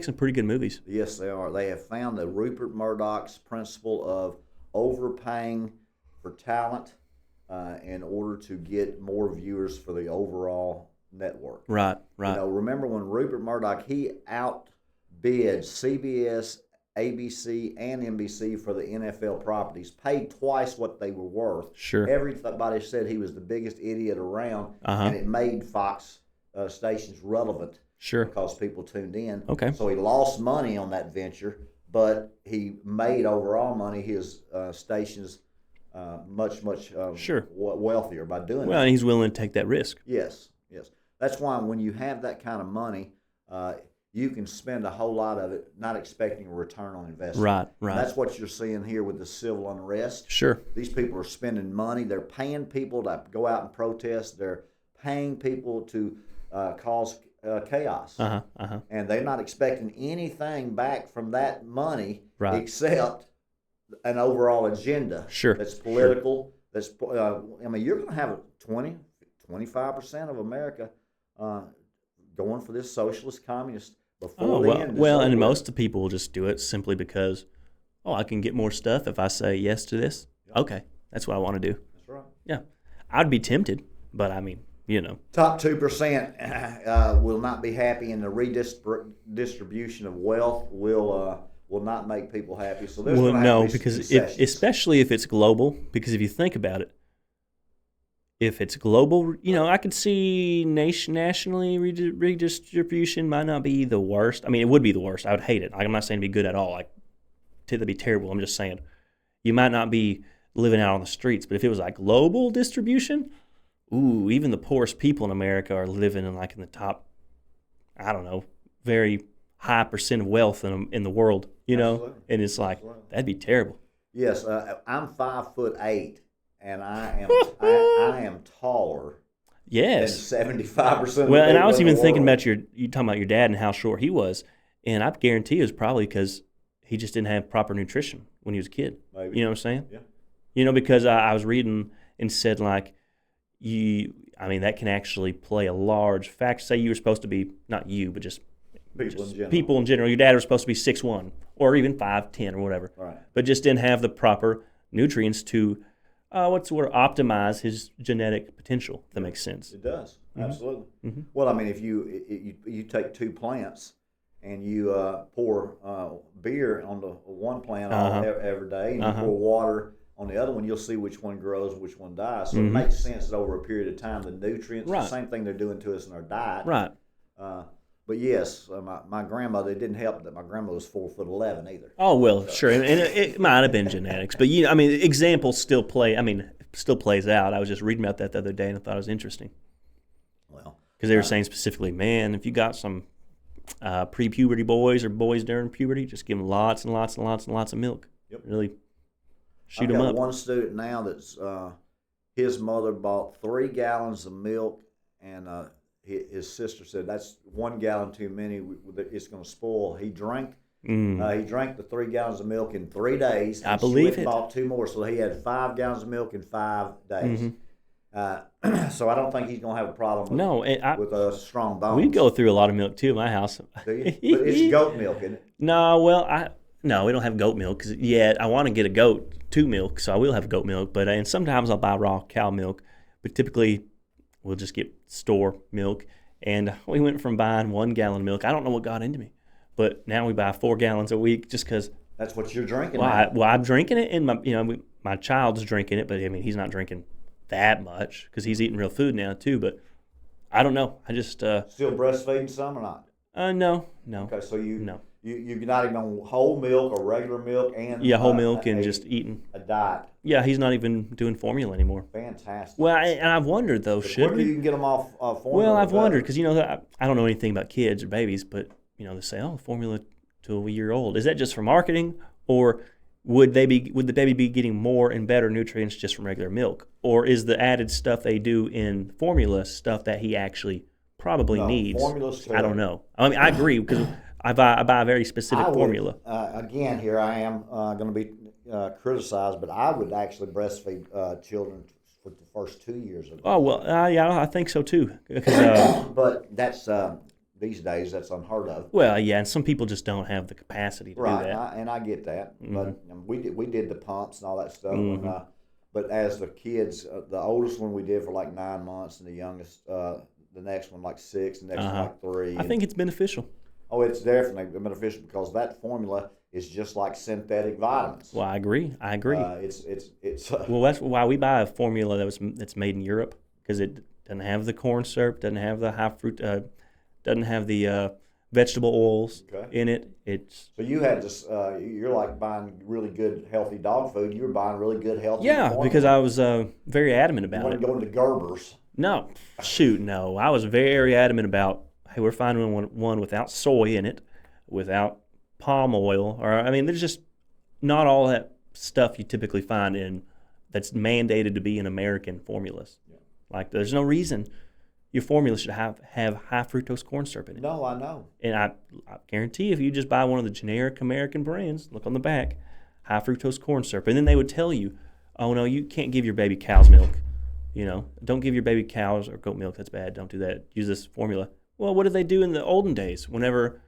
some pretty good movies. Yes, they are. They have found the Rupert Murdoch's principle of overpaying for talent in order to get more viewers for the overall network. Right. Remember when Rupert Murdoch, he outbid CBS, ABC, and NBC for the NFL properties, paid twice what they were worth. Sure. Everybody said he was the biggest idiot around, and it made Fox stations relevant. Sure. Because people tuned in. Okay. So he lost money on that venture, but he made overall money. His stations much wealthier by doing it. Well, and he's willing to take that risk. Yes. That's why when you have that kind of money, you can spend a whole lot of it not expecting a return on investment. Right. And that's what you're seeing here with the civil unrest. Sure. These people are spending money. They're paying people to go out and protest. They're paying people to cause chaos. And they're not expecting anything back from that money except an overall agenda. Sure. That's political. Sure. You're going to have 25% of America going for this socialist communist before the end. And most of the people will just do it simply because, I can get more stuff if I say yes to this. Yep. Okay, that's what I want to do. That's right. Yeah, I'd be tempted, but I mean, Top 2% will not be happy, and the redistribution of wealth will not make people happy. So there's going to have to be because especially if it's global. Because if you think about it. If it's global, I could see nationally redistribution might not be the worst. I mean, it would be the worst. I would hate it. I'm not saying it'd be good at all. That'd be terrible. I'm just saying you might not be living out on the streets. But if it was like global distribution, even the poorest people in America are living in the top, I don't know, very high percent of wealth in the world, Absolutely. And it's like, Absolutely. That'd be terrible. Yes, I'm 5'8". And I am taller. Yes. Than 75%. Well, and I was even thinking about you talking about your dad and how short he was, and I guarantee it was probably because he just didn't have proper nutrition when he was a kid. Maybe. You know what I'm saying? Yeah. Because I was reading and said that can actually play a large factor. Say you were supposed to be not you, but just people in general. Your dad was supposed to be 6'1" or even 5'10" or whatever. Right. But just didn't have the proper nutrients to. Optimize his genetic potential, if that makes sense. It does, absolutely. Mm-hmm. Well, if you take two plants and you pour beer on the one plant every day, and you pour water on the other one, you'll see which one grows, which one dies. So it makes sense that over a period of time, the nutrients, the same thing they're doing to us in our diet. Right. But yes, my grandmother, it didn't help that my grandmother was 4'11" either. Oh, well, sure. And it might have been genetics. But, I mean, examples still plays out. I was just reading about that the other day, and I thought it was interesting. Well, because they were saying specifically, man, if you got some pre-puberty boys or boys during puberty, just give them lots and lots and lots and lots of milk. Yep. Really shoot them I've up. got one student now that's his mother bought 3 gallons of milk, and his sister said that's 1 gallon too many. It's going to spoil. He drank the 3 gallons of milk in 3 days. I believe it. Bought 2 more, so he had 5 gallons of milk in 5 days. So I don't think he's going to have a problem with a strong bone. We go through a lot of milk too in my house. Do you? But it's goat milk, isn't it? No, we don't have goat milk because I want to get a goat to milk, so I will have goat milk. But and sometimes I'll buy raw cow milk, but typically we'll just get store milk. And we went from buying 1 gallon of milk. I don't know what got into me, but now we buy 4 gallons a week just because. That's what you're drinking. Well, I'm drinking it, and my child's drinking it, but I mean he's not drinking that much because he's eating real food now too. But I don't know. I just still breastfeeding some or not? No. Okay, so you're No. not even on whole milk or regular milk and whole milk and just eating a diet. Yeah, he's not even doing formula anymore. Fantastic. Well, and I've wondered though, should you can get them off formula? Well, I've wondered because I don't know anything about kids or babies, but they say formula to a year old. Is that just for marketing, or would the baby be getting more and better nutrients just from regular milk, or is the added stuff they do in formula stuff that he actually probably needs? I don't know. I mean, I agree because I buy a very specific formula. Again, here I am going to be criticized, but I would actually breastfeed children for the first 2 years of life. Oh well, yeah, I think so too. But that's these days that's unheard of. Well, yeah, and some people just don't have the capacity to do that. And I get that. But we did the pumps and all that stuff. But as the kids, the oldest one we did for like 9 months, and the youngest, the next one like 6, the next one like 3. I think it's beneficial. Oh, it's definitely beneficial because that formula is just like synthetic vitamins. Well, I agree. It's well, that's why we buy a formula that's made in Europe, because it doesn't have the corn syrup, doesn't have the high fruit, doesn't have the vegetable oils in it. So you had this. You're like buying really good healthy dog food. You were buying really good healthy. Yeah, because I was very adamant about it. You weren't going to Gerber's. No, no. I was very adamant about. Hey, we're finding one without soy in it, without palm oil, there's just not all that stuff you typically find in that's mandated to be in American formulas. Yeah. Like, there's no reason your formula should have high fructose corn syrup in it. No, I know. And I guarantee if you just buy one of the generic American brands, look on the back, high fructose corn syrup, and then they would tell you, oh no, you can't give your baby cow's milk. Don't give your baby cow's or goat milk. That's bad. Don't do that. Use this formula. Well, what did they do in the olden days whenever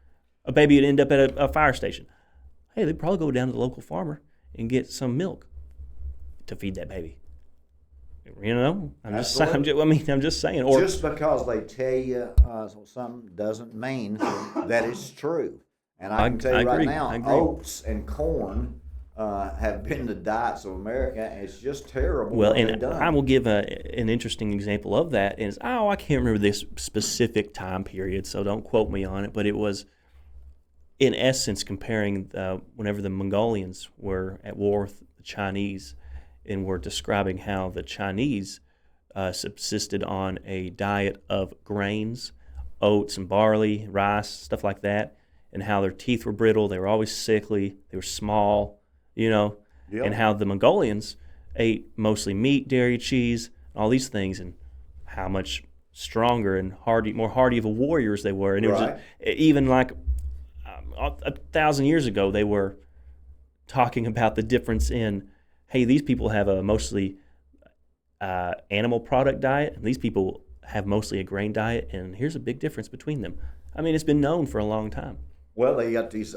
a baby would end up at a fire station? Hey, they'd probably go down to the local farmer and get some milk to feed that baby. I'm just saying. Or just because they tell you something doesn't mean that it's true. And I can tell you right now, oats and corn have been the diets of America, and it's just terrible. Well, and I will give an interesting example of that. Is I can't remember this specific time period, so don't quote me on it. But it was, in essence, comparing whenever the Mongolians were at war with the Chinese, and were describing how the Chinese subsisted on a diet of grains, oats and barley, rice, stuff like that, and how their teeth were brittle, they were always sickly, they were small. And how the Mongolians ate mostly meat, dairy, cheese, all these things, and how much stronger and more hardy of a warriors they were. And it was even like 1,000 years ago, they were talking about the difference in, hey, these people have a mostly animal product diet, and these people have mostly a grain diet, and here's a big difference between them. It's been known for a long time. Well, they got these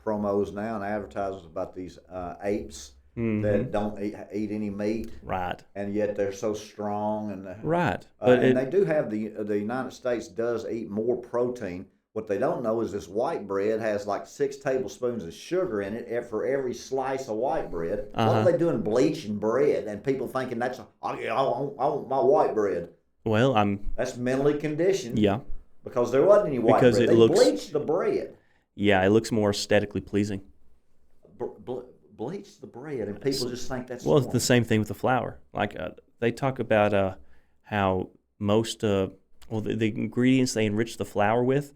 promos now and advertisements about these apes that don't eat any meat, right? And yet they're so strong and right. But and they do have the United States does eat more protein What they don't know is this white bread has like 6 tablespoons of sugar in it for every slice of white bread. What are they doing bleaching bread? And people thinking I want my white bread. Well, that's mentally conditioned. Yeah. Because there wasn't any white because bread. They bleached the bread. Yeah, it looks more aesthetically pleasing. Bleach the bread, and people just think that's well. It's the same thing with the flour. Like they talk about how most the ingredients they enrich the flour with.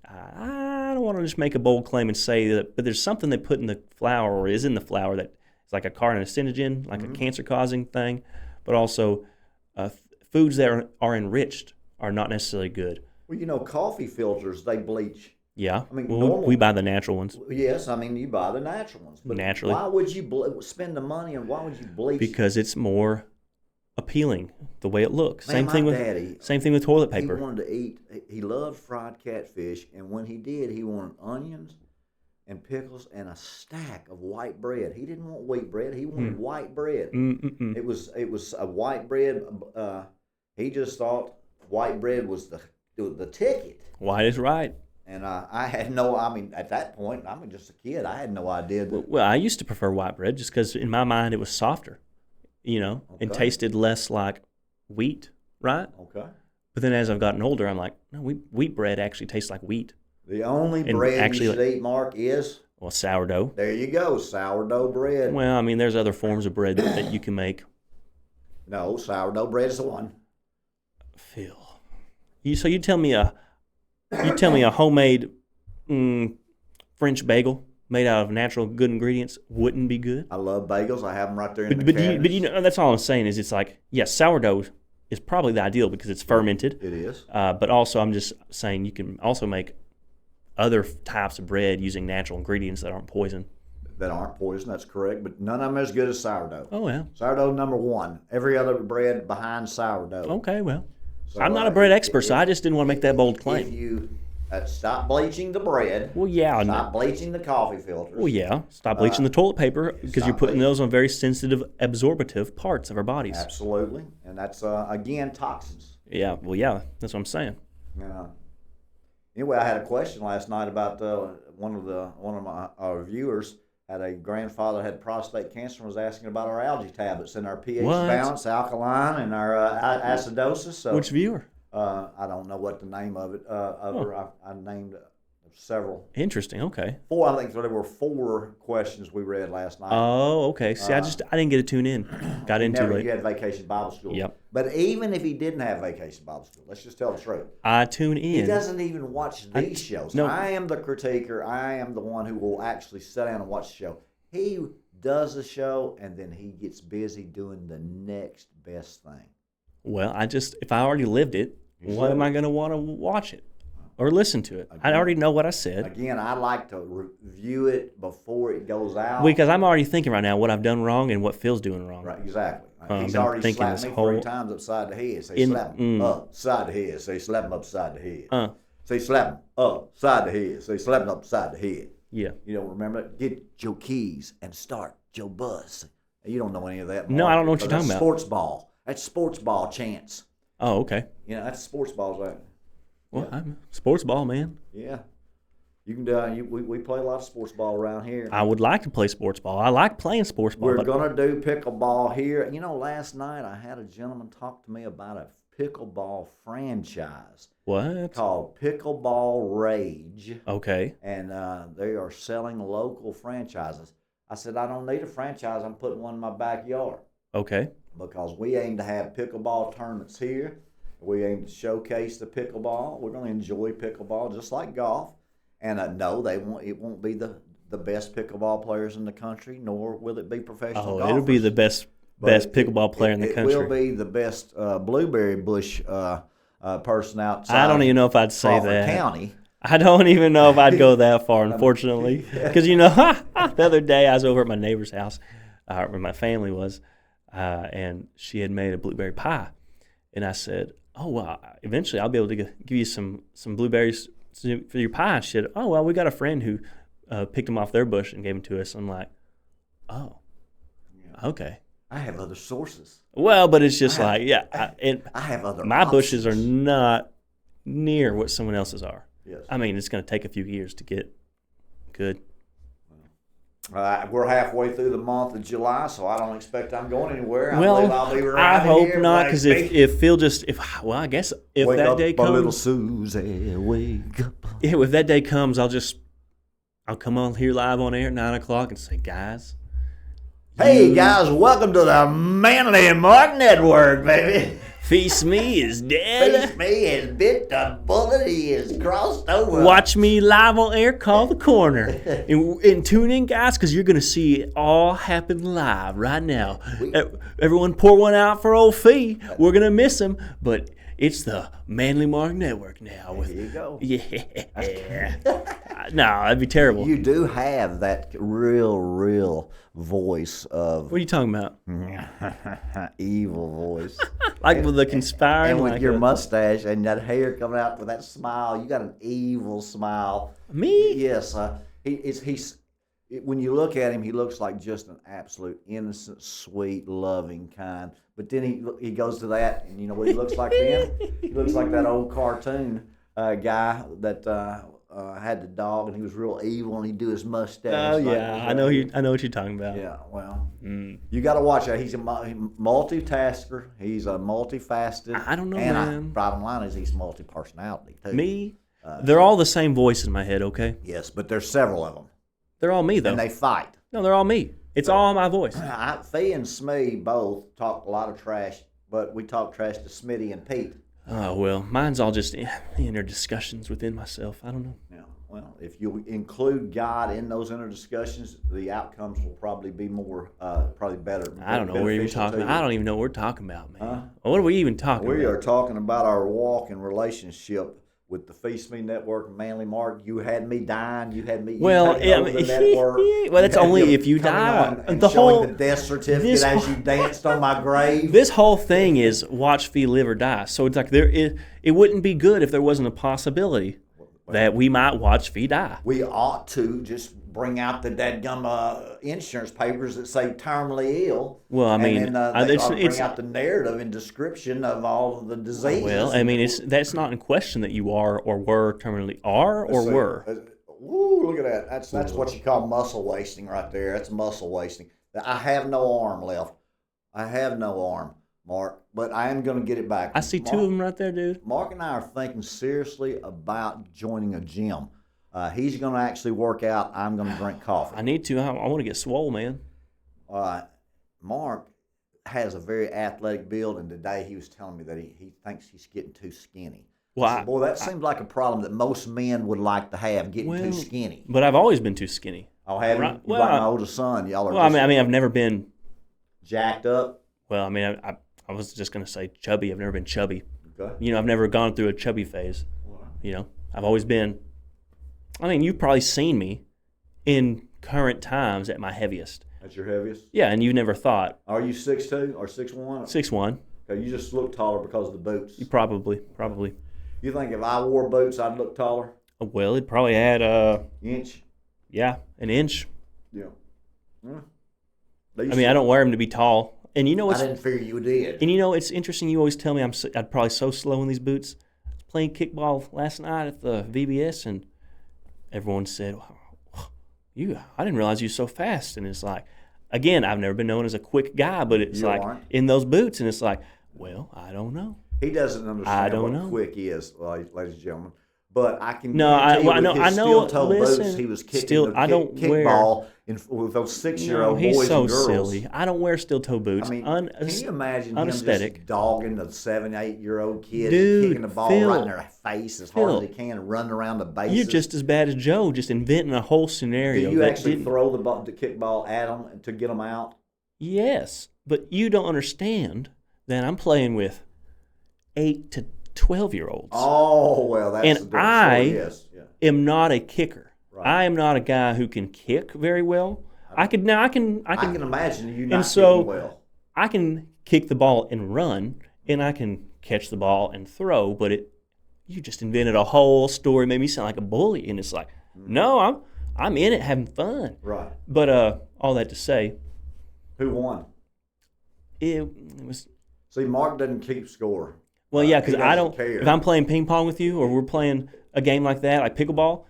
I don't want to just make a bold claim and say that, but there's something they put in the flour or is in the flour that is like a carcinogen, like a cancer-causing thing. But also, foods that are enriched are not necessarily good. Well, coffee filters they bleach. Yeah, I mean, we buy the natural ones. Yes, I mean you buy the natural ones. But naturally, why would you spend the money and why would you bleach? Because it's more appealing the way it looks. Man, same thing with toilet paper. He wanted to eat. He loved fried catfish, and when he did, he wanted onions and pickles and a stack of white bread. He didn't want wheat bread. He wanted white bread. It was a white bread. He just thought white bread was the ticket. White is right. And I had at that point, I'm just a kid. I had no idea. Well, I used to prefer white bread just because in my mind it was softer, and tasted less like wheat, right? Okay. But then as I've gotten older, I'm like, no, wheat bread actually tastes like wheat. The only bread you should eat, Mark, is? Well, sourdough. There you go, sourdough bread. Well, I mean, there's other forms of bread that you can make. No, sourdough bread is the one. Phil. So you tell me a homemade French bagel made out of natural good ingredients wouldn't be good? I love bagels. I have them right there in the cabinet. But that's all I'm saying is it's like, yes, sourdough is probably the ideal because it's fermented. It is. But also I'm just saying you can also make other types of bread using natural ingredients that aren't poison. That aren't poison, that's correct. But none of them are as good as sourdough. Oh, yeah. Sourdough number one. Every other bread behind sourdough. Okay, well. So, I'm not a bread expert, so I just didn't want to make that bold claim. If you stop bleaching the bread, stop bleaching the coffee filters. Well, yeah, stop bleaching the toilet paper because you're putting those on very sensitive, absorptive parts of our bodies. Absolutely, and that's, again, toxins. Yeah, well, yeah, that's what I'm saying. Anyway, I had a question last night about one of our viewers had a grandfather had prostate cancer and was asking about our algae tablets and our pH balance, alkaline, and our acidosis. So, which viewer? I don't know what the name of it. I named several. Interesting. Okay. 4. I think there were 4 questions we read last night. Oh, okay. See, I didn't get to tune in. Got into it. You had Vacation Bible School. Yep. But even if he didn't have Vacation Bible School, let's just tell the truth. I tune in. He doesn't even watch these shows. No. I am the critiquer. I am the one who will actually sit down and watch the show. He does the show, and then he gets busy doing the next best thing. Well, if I already lived it, why am I going to want to watch it or listen to it? Again, I already know what I said. Again, I like to review it before it goes out. Because I'm already thinking right now what I've done wrong and what Phil's doing wrong. Right, exactly. He's already slapped me 3 times upside the head. Say slap him upside the head. Say slap him upside the head. Say slap him upside the head. Say slap him upside the head. Yeah. You don't remember it? Get your keys and start your bus. You don't know any of that, Mark. No, I don't know what you're talking about. Sports ball. That's sports ball chants. Oh, okay. That's sports balls, right? Well, I'm a sports ball man. Yeah. You can we play a lot of sports ball around here. I would like to play sports ball. I like playing sports ball. We're going to do pickleball here. Last night I had a gentleman talk to me about a pickleball franchise. What? Called Pickleball Rage. Okay. And they are selling local franchises. I said, I don't need a franchise. I'm putting one in my backyard. Okay. Because we aim to have pickleball tournaments here. We aim to showcase the pickleball. We're going to enjoy pickleball just like golf. And no, it won't be the best pickleball players in the country, nor will it be professional golfers. It'll be the best pickleball player in the country. It will be the best blueberry bush person outside. I don't even know if I'd say Crawford that. County. I don't even know if I'd go that far, unfortunately. Because, the other day I was over at my neighbor's house, where my family was, and she had made a blueberry pie. And I said, oh, well, eventually I'll be able to give you some blueberries for your pie. And she said, oh, well, we got a friend who picked them off their bush and gave them to us. I'm like, oh, okay. I have other sources. Well, but it's just I have other My bushes are not near what someone else's are. Yes. I mean, it's going to take a few years to get good. We're halfway through the month of July, so I don't expect I'm going anywhere. I Well, believe I'll be around I hope here, not, because if Phil just I guess if wake that up, day my little comes, Susie, wake up. yeah, if that day comes, I'll come on here live on air at 9:00 and say, guys. Hey guys, welcome to the Manly Mark Network, baby. Phee Smee is Phee dead. Smee has bit the bullet. He is crossed over. Watch me live on air, call the corner. And tune in, guys, because you're going to see it all happen live right now. Everyone pour one out for old Phee. We're going to miss him, but it's the Manly Mark Network now. There you go. Yeah. No, that'd be terrible. You do have that real voice of What are you talking about? evil voice. Like with the conspiring? And with like your mustache and that hair coming out with that smile, you got an evil smile. Me? Yes, when you look at him, he looks like just an absolute innocent, sweet, loving kind. But then he goes to that, and you know what he looks like then? He looks like that old cartoon guy that had the dog, and he was real evil, and he'd do his mustache. Oh yeah, I know what you're talking about. Yeah, well, you got to watch that. He's a multitasker. He's a multifaceted. I don't know, and man. Bottom line is he's multi-personality too. Me? They're all the same voice in my head, okay? Yes, but there's several of them, They're all me, though. and they fight. No, they're all me. It's all my voice. Phee and Smee both talk a lot of trash, but we talk trash to Smitty and Pete. Oh, well, mine's all just inner discussions within myself. I don't know. Yeah, well, if you include God in those inner discussions, the outcomes will probably be probably better. I don't know what we're even talking about. I don't even know what we're talking about, man. Huh? What are we even talking about? We are talking about our walk and relationship with the Phee Smee Network and Manly Mark. You had me dying. You had me. Well, the network. Well, that's only if you die. And The showing whole the death certificate as you danced on my grave. This whole thing is watch Phee live or die. So it's like it wouldn't be good if there wasn't a possibility that we might watch Phee die. We ought to just bring out the dadgum insurance papers that say terminally ill. Well, I mean, and then, they ought to bring out the narrative and description of all of the diseases. Well, I mean, that's not in question that you are or were terminally were. Ooh, look at that. That's what you call muscle wasting right there. That's muscle wasting. I have no arm left. I have no arm, Mark, but I am going to get it back. I see two of them right there, dude. Mark and I are thinking seriously about joining a gym. He's going to actually work out. I'm going to drink coffee. I need to. I want to get swole, man. Mark has a very athletic build, and today he was telling me that he thinks he's getting too skinny. Well, said, boy, that seems like a problem that most men would like to have, getting too skinny. But I've always been too skinny. Oh, have you? Like my oldest son. Y'all are. Well, I mean, I've never been jacked up. Well, I mean, I was just going to say chubby. I've never been chubby. Okay. You know, I've never gone through a chubby phase. You know, I've always been. I mean, you've probably seen me in current times at my heaviest. That's your heaviest? Yeah, and you never thought. Are you 6'2" or 6'1"? 6'1". Okay, you just look taller because of the boots. You probably. You think if I wore boots, I'd look taller? Well, it probably had inch. Yeah, an inch. Yeah. I mean, I don't wear them to be tall. And you know what's? I didn't figure you did. And you know, it's interesting. You always tell me I'm probably so slow in these boots. I was playing kickball last night at the VBS, and everyone said, I didn't realize you were so fast. And it's like, again, I've never been known as a quick guy, but it's in those boots, and it's like, well, I don't know. He doesn't understand what quick is, ladies and gentlemen. But I can steel-toe boots, he was kicking the kickball with those 6-year-old boys he's so and girls. silly. I don't wear steel-toe boots. I mean, can you imagine him just dogging the 7-8-year-old kids, kicking the ball right in their face as hard as he can and running around the bases? You're just as bad as Joe, just inventing a whole scenario. Do you actually throw the kickball at them to get them out? Yes, but you don't understand that I'm playing with 8 to 12-year-olds. Oh, well, that's and I am not a kicker. Right. I am not a guy who can kick very well. I can imagine you not kicking well. I can kick the ball and run, and I can catch the ball and throw. But you just invented a whole story, made me sound like a bully, and it's like, no, I'm in it having fun. Right. But all that to say, who won? It was. See, Mark doesn't keep score. Well, yeah, because He I doesn't don't. care. If I'm playing ping pong with you, or we're playing a game like that, like pickleball,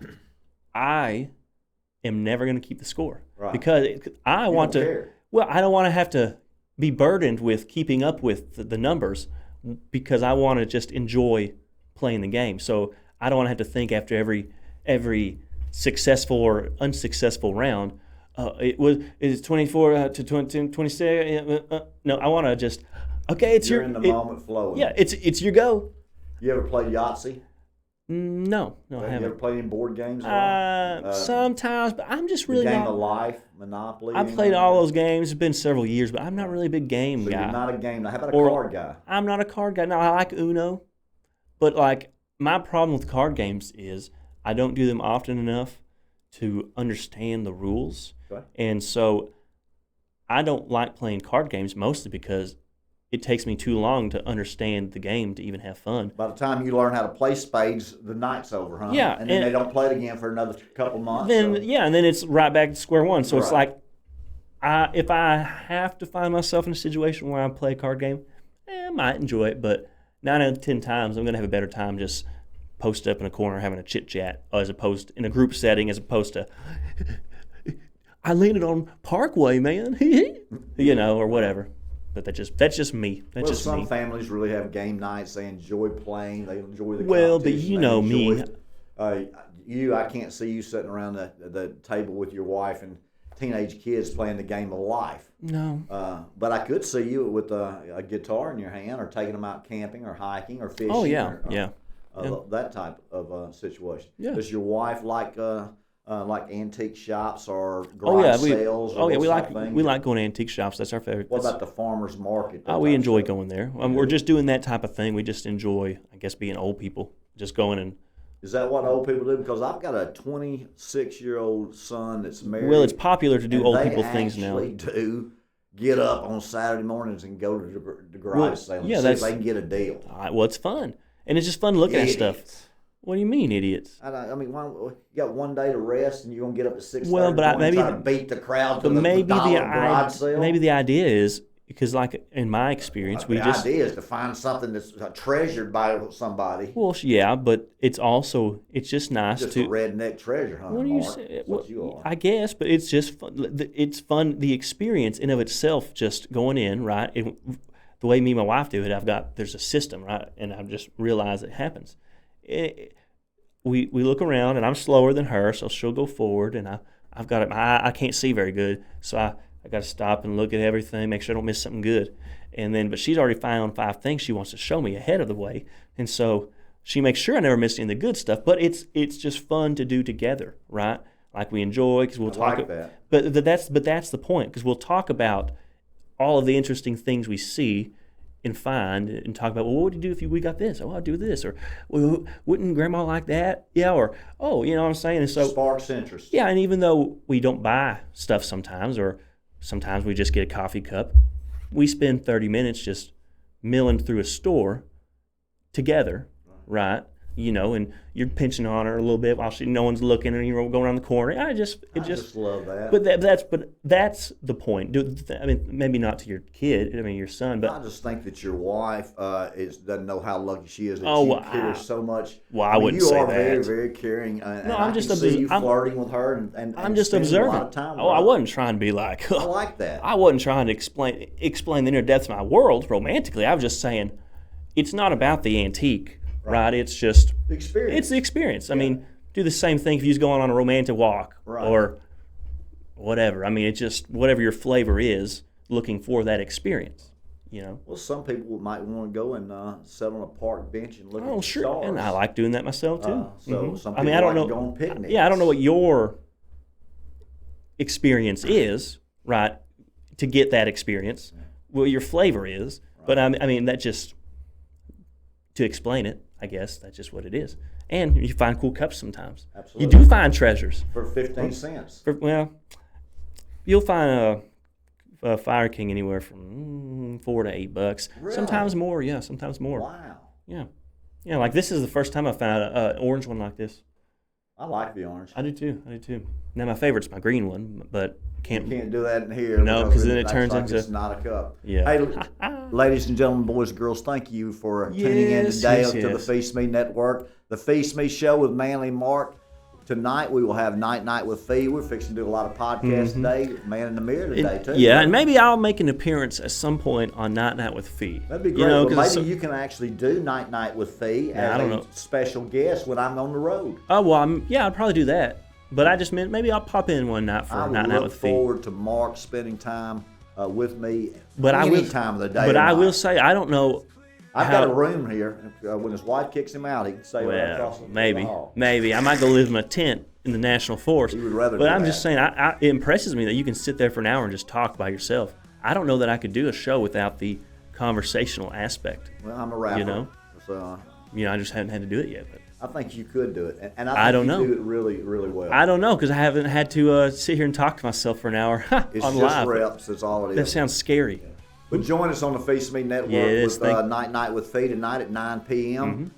I am never going to keep the score Right. because I You want don't to. care. Well, I don't want to have to be burdened with keeping up with the numbers because I want to just enjoy playing the game. So I don't want to have to think after every successful or unsuccessful round. It's 24 to 20, 26. No, I want to just it's You're your in the moment flowing. yeah, it's your go. You ever play Yahtzee? No, I You ever haven't. played any board games at all? Sometimes, but I'm just The really Game not. of Life, Monopoly. I played all those games. It's been several years, but I'm not really a big game So guy. you're not a game. How about a Or- card guy? I'm not a card guy. Now I like Uno, but like my problem with card games is I don't do them often enough to understand the rules, Okay. and so I don't like playing card games mostly because it takes me too long to understand the game to even have fun. By the time you learn how to play spades, the night's over, huh? Yeah, And then and- they don't play it again for another couple months. Then so. yeah, and then it's right back to square one. So it's Right. like, if I have to find myself in a situation where I play a card game, I might enjoy it, but 9 out of 10 times I'm gonna have a better time just posted up in a corner having a chit chat as opposed in a group setting as opposed to I landed on Parkway, man, or whatever. But that's just me. That's Well, just some me. families really have game nights. They enjoy playing. They enjoy the Well, but competition. you They know enjoy me. I can't see you sitting around the table with your wife and teenage kids playing the game of life. No. But I could see you with a guitar in your hand, or taking them out camping, or hiking, or fishing. Oh yeah, or, yeah. That type of situation. Yeah. Does your wife like antique shops or Oh garage yeah, sales? Or we those like type of things? we like going to antique shops. That's our favorite. What That's- about the farmers market? that we type enjoy stuff? going there. We're just doing that type of thing. We just enjoy, I guess, being old people, just going and. Is that what old people do? Because I've got a 26-year-old son that's married. Well, it's popular to do and old they people things now. actually do get up on Saturday mornings and go to the garage sale and yeah, see if that's- they can get a deal. Well, it's fun, and it's just fun looking at stuff. Idiots. What do you mean, idiots? I mean, you got one day to rest, and you're gonna get up at 6:30 Well, but and maybe try to beat the crowd to But the maybe dollar garage sale. maybe the idea is because, like in my experience, we the just idea is to find something that's treasured by somebody. well, yeah, but it's just nice Just to. a redneck treasure hunter. What do you Mark. say? That's Well, what you are. I guess, but it's just fun. It's fun. The experience in of itself, just going in, right? The way me and my wife do it, there's a system, right? And I've just realized it happens. We look around, and I'm slower than her, so she'll go forward, and I've got it. I can't see very good, so I got to stop and look at everything, make sure I don't miss something good. But she's already found 5 things she wants to show me ahead of the way, and so she makes sure I never miss any of the good stuff. But it's just fun to do together, right? Like we enjoy because we'll I talk. like that. But that's the point, because we'll talk about all of the interesting things we see and find and talk about, well, what would you do if we got this? Oh, I'd do this. Or, well, wouldn't grandma like that? Yeah. Or, oh, you know what I'm saying? And so, Sparks interest. yeah, and even though we don't buy stuff sometimes, or sometimes we just get a coffee cup, we spend 30 minutes just milling through a store together, right? And you're pinching on her a little bit while no one's looking, and you're going around the corner. I just love that. But that's the point. I mean, maybe not to your kid. I mean, your son. But I just think that your wife doesn't know how lucky she is that Oh, you well, care so much. well, I wouldn't say you are that. very, very caring. And No, I I'm just can see you I'm- flirting with her, and I'm just spending a lot observant. of time with Oh, I her. wasn't trying to be like. I like that. I wasn't trying to explain the inner depths of my world romantically. I was just saying, it's not about the antique, right? It's just The experience. it's the experience. I mean, do the same thing if you was going on a romantic walk Right. or whatever. I mean, it's just whatever your flavor is, looking for that experience. Well, some people might want to go and sit on a park bench and look at Oh, the sure, stars. and I like doing that myself too. So some I people mean, I don't like know. to go on picnics. Yeah, I don't know what your experience is, right? To get that experience, what your flavor is. But I mean, that just to explain it, I guess that's just what it is. And you find cool cups sometimes. Absolutely. You do find treasures. For 15 cents. Well, you'll find a Fire King anywhere from $4 to $8. Really? Sometimes more. Yeah, sometimes more. Wow. Yeah. Yeah, like this is the first time I found an orange one like this. I like the orange. I do too. Now my favorite's my green one, but You can't do that in here. No, because then it acts turns like into it's not a cup. Yeah. Hey, ladies and gentlemen, boys and girls, thank you for tuning in today to the Phee Smee Network, the Phee Smee Show with Manly Mark. Tonight we will have Night with Phee. We're fixing to do a lot of podcasts today. Man in the Mirror today too. Yeah, and maybe I'll make an appearance at some point on Night with Phee. That'd be great. Maybe you can actually do Night with Phee as a special guest when I'm on the road. Oh well, I'd probably do that. But I just meant maybe I'll pop in one night for Night with Phee. I look forward to Mark spending time with me but any time of the day. But I will say, I don't know. I've got a room here. When his wife kicks him out, he can stay right across the hall. Maybe. I might go live in a tent in the National Forest. You would rather but I'm just saying, it impresses me that you can sit there for an hour and just talk by yourself. I don't know that I could do a show without the conversational aspect. Well, I'm a rapper. You know? So, I just haven't had to do it yet. But I think you could do it. And I think you do it really, really well. I don't know, because I haven't had to sit here and talk to myself for an hour it's on just live. Reps. That's all it is. That sounds scary. But join us on the Phee Smee Network with Night with Phee tonight at 9 p.m.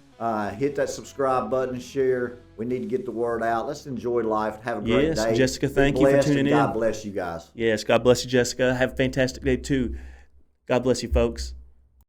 Hit that subscribe button, share. We need to get the word out. Let's enjoy life. Have a great day. Yes, Jessica, thank you for tuning in. God bless you guys. Yes, God bless you, Jessica. Have a fantastic day, too. God bless you, folks.